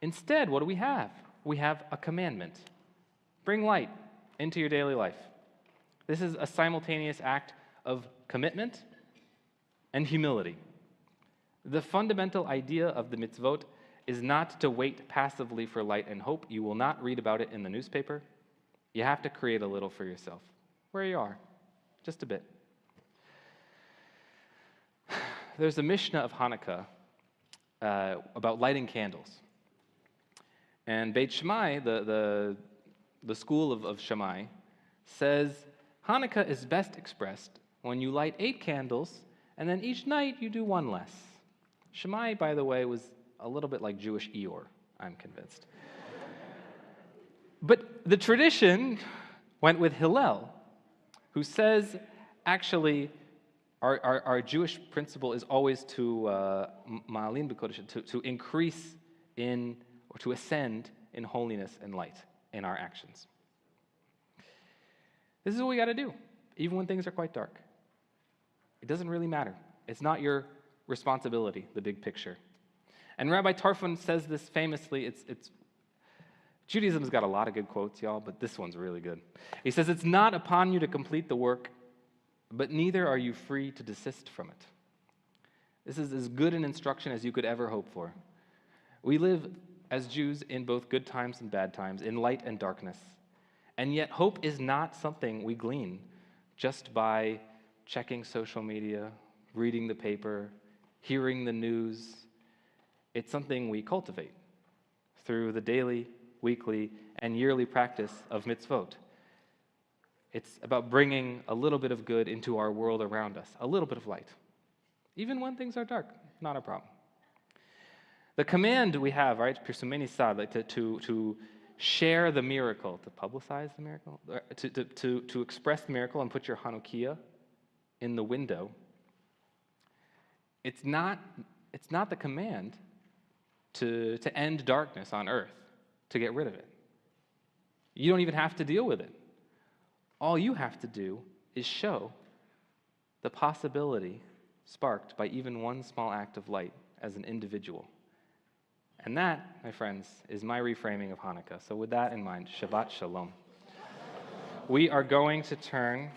instead, what do we have? We have a commandment. Bring light into your daily life. This is a simultaneous act of commitment and humility. The fundamental idea of the mitzvot is not to wait passively for light and hope. You will not read about it in the newspaper. You have to create a little for yourself, where you are, just a bit. There's a Mishnah of Hanukkah about lighting candles. And Beit Shammai, the school of Shammai, says Hanukkah is best expressed when you light 8 candles, and then each night you do 1 less. Shammai, by the way, was a little bit like Jewish Eeyore, I'm convinced. But the tradition went with Hillel, who says, actually, our Jewish principle is always to ma'alin b'kodesh, to increase in, or to ascend in holiness and light in our actions. This is what we got to do, even when things are quite dark. It doesn't really matter. It's not your responsibility, the big picture. And Rabbi Tarfon says this famously. Judaism's got a lot of good quotes, y'all, but this one's really good. He says, "It's not upon you to complete the work, but neither are you free to desist from it." This is as good an instruction as you could ever hope for. We live as Jews in both good times and bad times, in light and darkness. And yet hope is not something we glean just by checking social media, reading the paper, hearing the news. It's something we cultivate through the daily, weekly, and yearly practice of mitzvot. It's about bringing a little bit of good into our world around us, a little bit of light. Even when things are dark, not a problem. The command we have, right, pirsumei nisad, like to share the miracle, to publicize the miracle, to express the miracle and put your Hanukkah in the window. It's not the command to end darkness on earth, to get rid of it. You don't even have to deal with it. All you have to do is show the possibility sparked by even one small act of light as an individual. And that, my friends, is my reframing of Hanukkah. So with that in mind, Shabbat Shalom. We are going to turn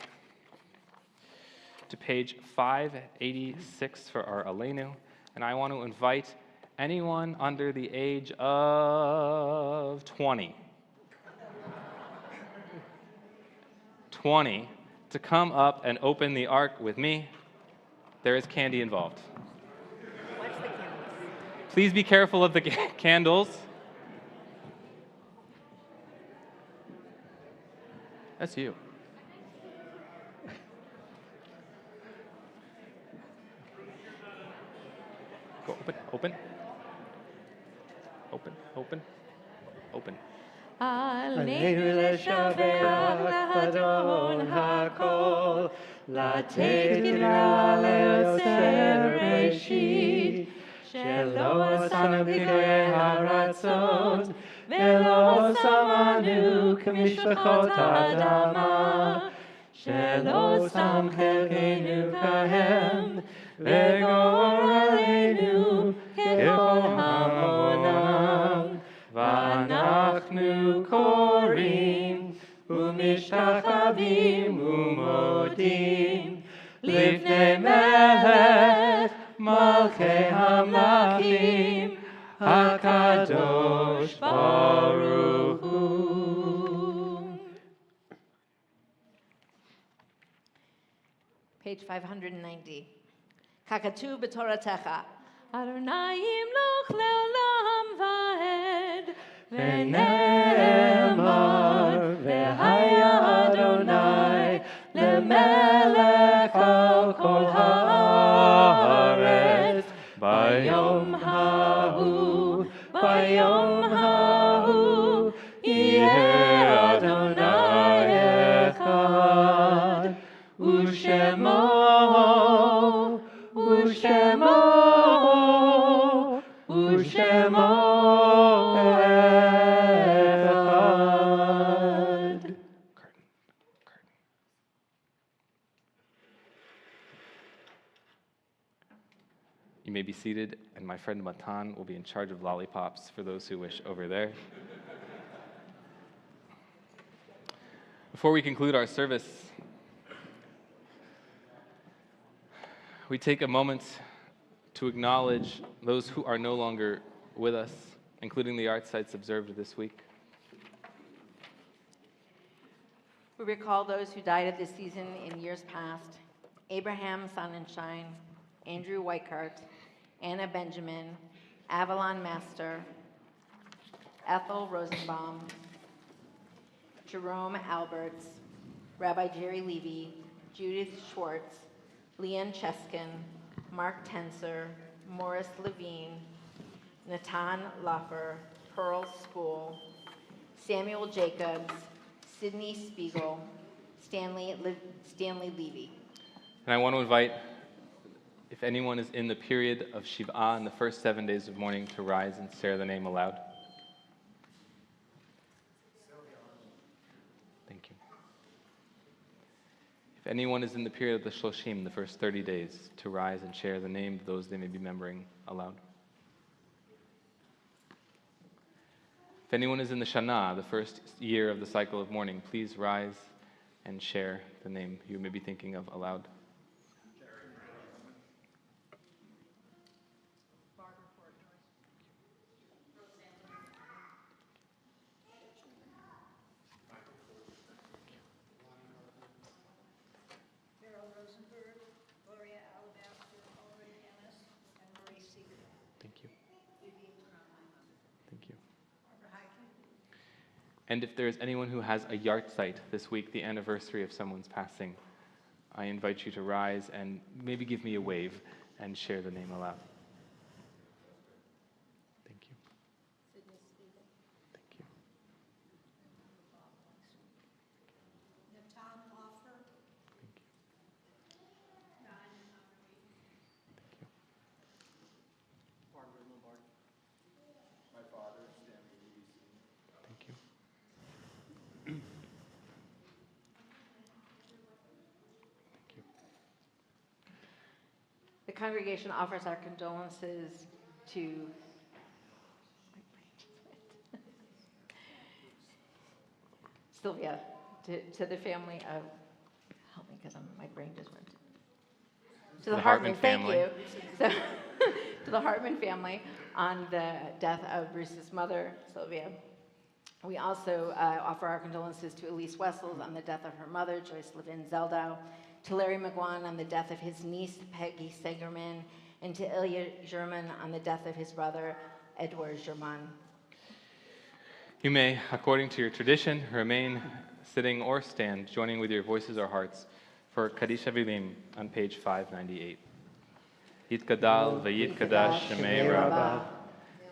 to page 586 for our Aleinu, and I want to invite anyone under the age of 20 to come up and open the ark with me. There is candy involved. Watch the candles. Please be careful of the candles. That's you. Go open. Open. Aleinu leshabeach l'Adon hakol, לתת קבלה ליוצר בראשית, שלא שם פגעי הרצון, ולא שמנו כמשפחות האדמה, שלא שם חלקנו כהם, וגורלנו ככל המונם. ואנחנו קוראים ומשתחווים ומודים לפני מלך מלכי המלכים הקדוש ברוך הוא. Page 590. ככתוב בתורתך, אדוני ימלוך לעולם ועד, ונאמר, והיה אדוני למלך על כל הארץ, ביום ההוא יהיה אדוני אחד, ושמו אחד. You may be seated, and my friend Matan will be in charge of lollipops for those who wish over there. Before we conclude our service, we take a moment to acknowledge those who are no longer with us, including the art sites observed this week. We recall those who died of this season in years past: Abraham Sonnenschein, Andrew Weichart, Anna Benjamin, Avalon Master, Ethel Rosenbaum, Jerome Alberts, Rabbi Jerry Levy, Judith Schwartz, Leon Cheskin, Mark Tenser, Morris Levine, Natan Laffer, Pearl Spool, Samuel Jacobs, Sidney Spiegel, Stanley Levy. And I want to invite, if anyone is in the period of Shiv'ah in the first 7 days of mourning, to rise and say the name aloud. Thank you. If anyone is in the period of the Shloshim, the first 30 days, to rise and share the name of those they may be remembering aloud. If anyone is in the Shana, the first year of the cycle of mourning, please rise and share the name you may be thinking of aloud. Thank you. Thank you. And if there is anyone who has a yahrzeit this week, the anniversary of someone's passing, I invite you to rise and maybe give me a wave and share the name aloud. Thank you. Thank you. Thank you. The congregation offers our condolences to Sylvia, to the family of, help me because my brain just went. To the Hartman family. Thank you. So, to the Hartman family on the death of Bruce's mother, Sylvia. We also offer our condolences to Elise Wessels on the death of her mother, Joyce Levin Zeldow, to Larry McGuan on the death of his niece, Peggy Segerman, and to Ilya German on the death of his brother, Edward German. You may, according to your tradition, remain sitting or stand, joining with your voices or hearts for Kaddish Avilim on page 598. Yitkadal v'yitkadash shemei Rabbah.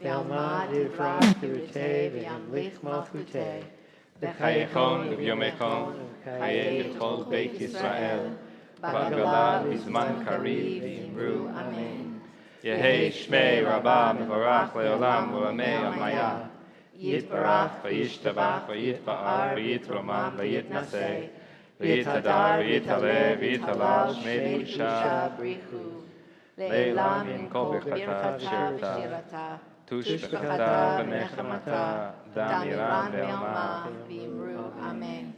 V'almad ivrach pirutei v'yamlich malchutei. V'chayechon v'yomechon v'chayeh b'chol Beit Yisrael. V'agala b'zman kariv v'imru amen. Yehei shmei Rabbah mevarach le'olam v'lamei amaya. Yitbarach v'yishtabach v'yitba'ar v'yitromam v'yitnaseh. V'yitadar v'yitaleh v'yitalal shmei b'sha. Le'elam עם כל ברכתה ושירתה, תושבחתה ונחמתה, דם ירם ועלמה, ואמרו אמן.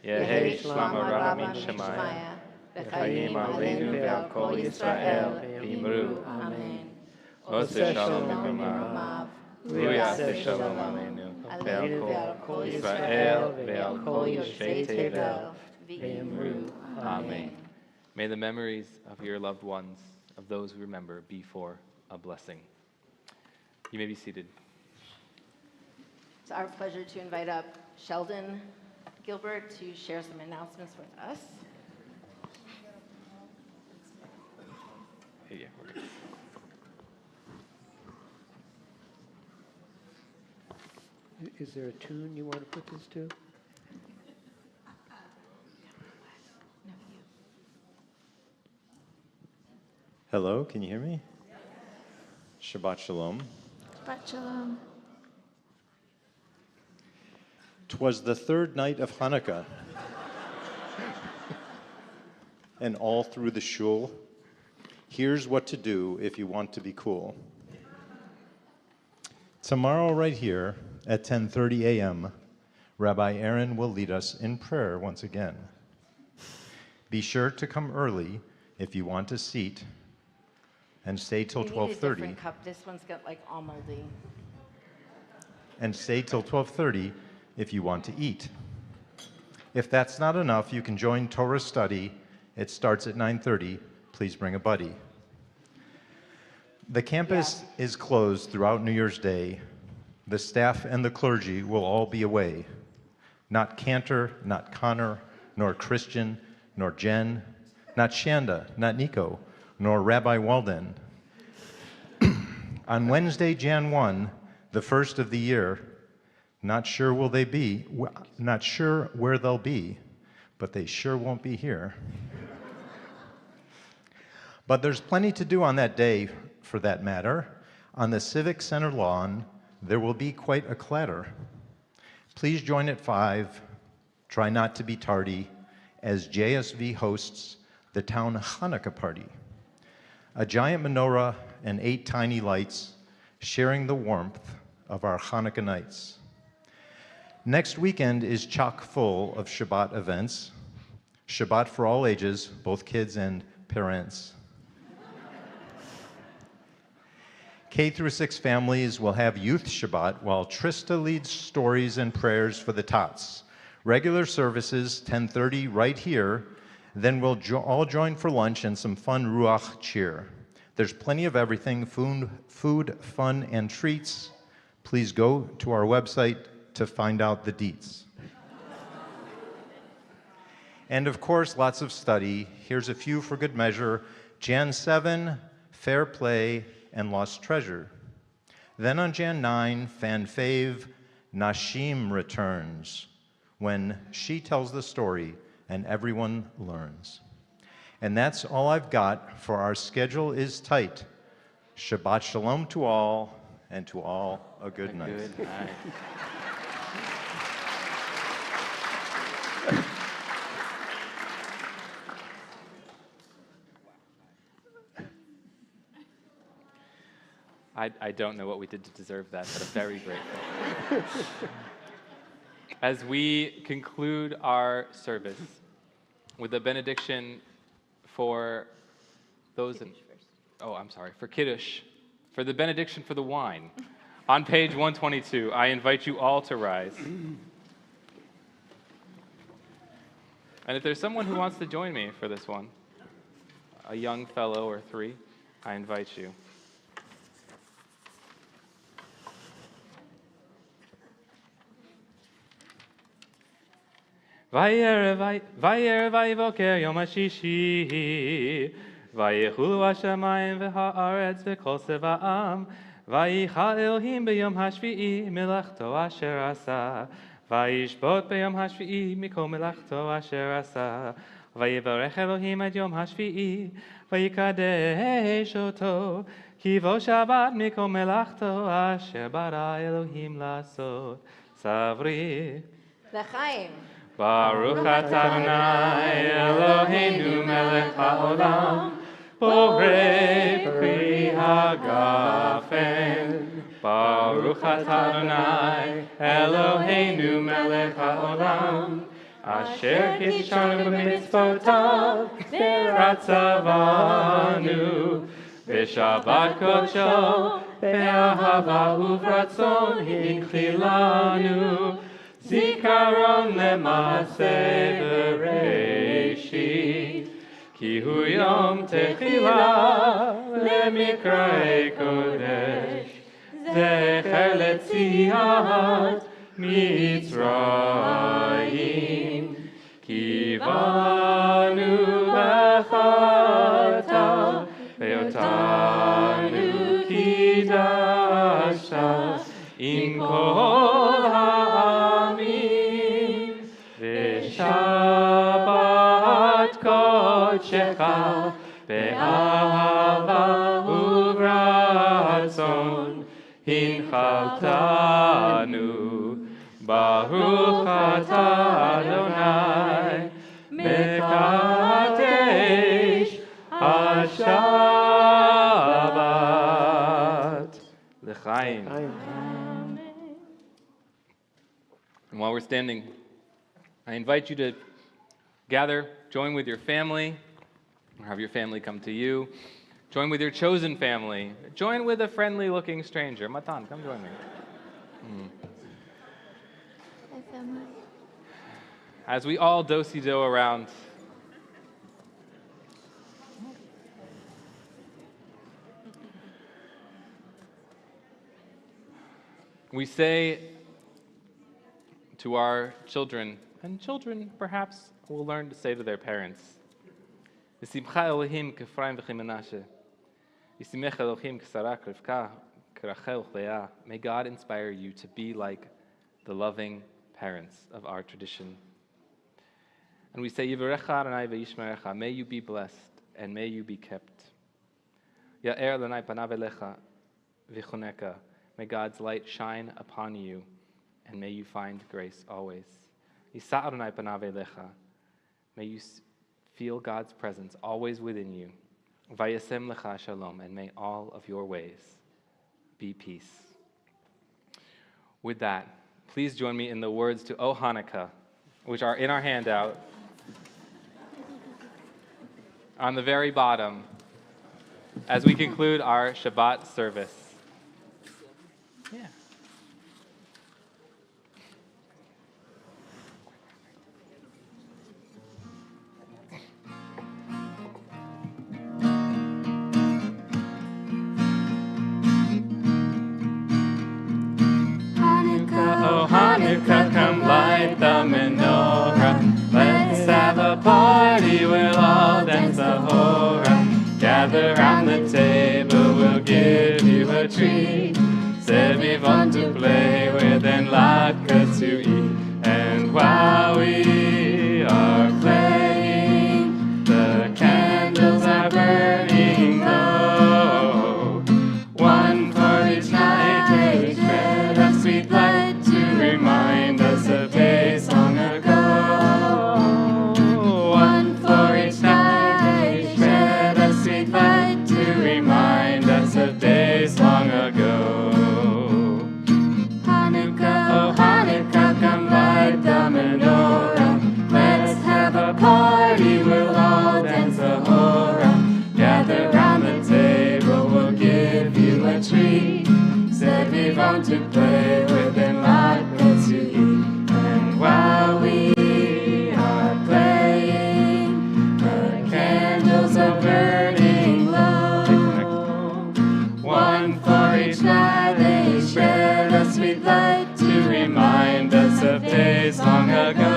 יהי שלום הרב מן שמיה, וחיים עלינו ועל כל ישראל, ואמרו אמן. עושה שלום ממרומיו, והוא יעשה שלום עלינו, ועל כל ישראל, ועל כל יושבי תבל, ואמרו amen. May the memories of your loved ones, of those we remember, be for a blessing. You may be seated. It's our pleasure to invite up Sheldon Gilbert to share some announcements with us. Hey, yeah, we're good. Is there a tune you want to put this to? Hello, can you hear me? Shabbat Shalom. Shabbat Shalom. 'Twas the third night of Hanukkah. And all through the shul, here's what to do if you want to be cool. Tomorrow right here at 10:30 a.m., Rabbi Aaron will lead us in prayer once again. Be sure to come early if you want a seat, and stay till We need a 12:30. different cup. This one's got like all moldy. And stay till 12:30 if you want to eat. If that's not enough, you can join Torah study. It starts at 9:30. Please bring a buddy. The campus is closed throughout New Year's Day. The staff and the clergy will all be away. Not Cantor, not Connor, nor Christian, nor Jen, not Shanda, not Nico, nor Rabbi Walden. On Wednesday, Jan 1, the first of the year, Not sure not sure where they'll be, but they sure won't be here. But there's plenty to do on that day, for that matter. On the Civic Center lawn, there will be quite a clatter. Please join at 5. Try not to be tardy, as JSV hosts the town Hanukkah party. A giant menorah and 8 tiny lights sharing the warmth of our Hanukkah nights. Next weekend is chock full of Shabbat events. Shabbat for all ages, both kids and parents. K through 6 families will have Youth Shabbat, while Trista leads stories and prayers for the tots. Regular services, 10:30 right here. Then we'll all join for lunch and some fun Ruach cheer. There's plenty of everything, food, fun, and treats. Please go to our website to find out the deets. And of course, lots of study. Here's a few for good measure. Jan 7, Fair Play, and Lost Treasure. Then on Jan 9, fan fave, Nashim returns, when she tells the story and everyone learns. And that's all I've got, for our schedule is tight. Shabbat Shalom to all, and to all a good night. Good night. I don't know what we did to deserve that, but I'm very grateful. As we conclude our service with a benediction for those in, for Kiddush, for the benediction for the wine. On page 122, I invite you all to rise. And if there's someone who wants to join me for this one, a young fellow or 3, I invite you. Vayerev vayivoker yom hashishi, vayichulu hashamayim v'haaretz v'kol seva'am, vayicha Elohim b'yom hashvi'i melachto asher asa, vayishbot b'yom hashvi'i mikol melachto asher asa, vayivarech Elohim ad yom hashvi'i, vayikadesh oto, ki vo Shabbat mikol melachto asher bara Elohim lasot. Savri. L'chaim. Baruch atah Adonai Eloheinu melech haolam, borei pri hagafen. Baruch atah Adonai Eloheinu melech haolam, asher kishanu b'mitzvotav v'ratzavanu, v'shabbat kodsho be'ahava uvratzon hinchilanu. Zikaron le'maseh b'reishit, ki hu yom techila le'mikra'ei kodesh, zecher letziat Mitzrayim, ki banu v'chata ve'otanu kidashta im kol ha'amim v'shabbat kodshecha be'ahava uvratzon hinchaltanu. Baruch atah Adonai mekadesh HaShabbat. L'chaim. And while we're standing, I invite you to gather, join with your family, or have your family come to you. Join with your chosen family. Join with a friendly-looking stranger. Matan, come join me. As we all do-si-do around, we say to our children, and children perhaps will learn to say to their parents, V'simcha Elohim k'Efraim v'Menashe, V'simcha Elohim k'Sara k'Rivka k'Rachel v'Leah. May God inspire you to be like the loving parents of our tradition. And we say, Yivarecha Adonai v'yishmerecha, may you be blessed and may you be kept. Ya'er l'nai panav elecha v'choneka, may God's light shine upon you and may you find grace always. Yisa Adonai panav elecha, may you feel God's presence always within you. Vayasem lecha shalom, and may all of your ways be peace. With that, please join me in the words to O Hanukkah, which are in our handout. On the very bottom, as we conclude our Shabbat service. Yeah. Hanukkah, Oh Hanukkah, come light the menorah. Let's have a party, we'll all dance the hora. Gather round the table, we'll give you a treat. Sevivon to play with and latkes to eat. And while we are playing, the candles are burning low. One for each night, they spread a sweet light to remind us of days long ago. One for each night, they spread a sweet light to remind us of days long ago. Hanukkah, oh Hanukkah, come light the menorah. Let's have a party, we'll all dance the hora. Gather round the table, we'll give you a treat. Sevivon to play with and latkes to eat. And while we are playing, the candles are burning low. One for each night, they spread a sweet light to remind us of days long ago.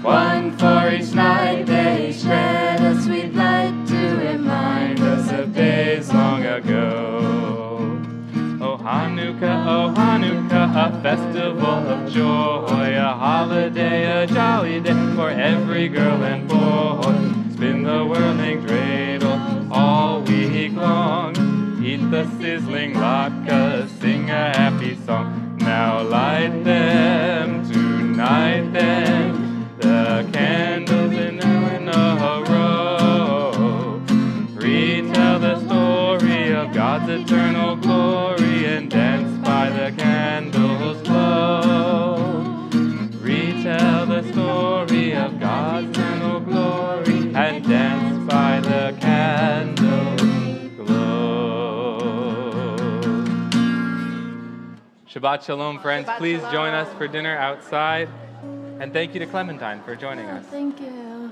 One for each night, they spread a sweet light to remind us of days long ago. Oh Hanukkah, a festival of joy, a holiday, a jolly day for every girl and boy. Spin the whirling dreidel all week long. Eat the sizzling latkes, sing a happy song. Now light them tonight then, the candles in a row. Retell the story of God's eternal glory and dance by the candles glow. Retell the story of God's eternal glory and dance by the candles glow. Shabbat Shalom, friends. Shabbat Please Shalom. join us for dinner outside. And thank you to Clementine for joining us. Thank you.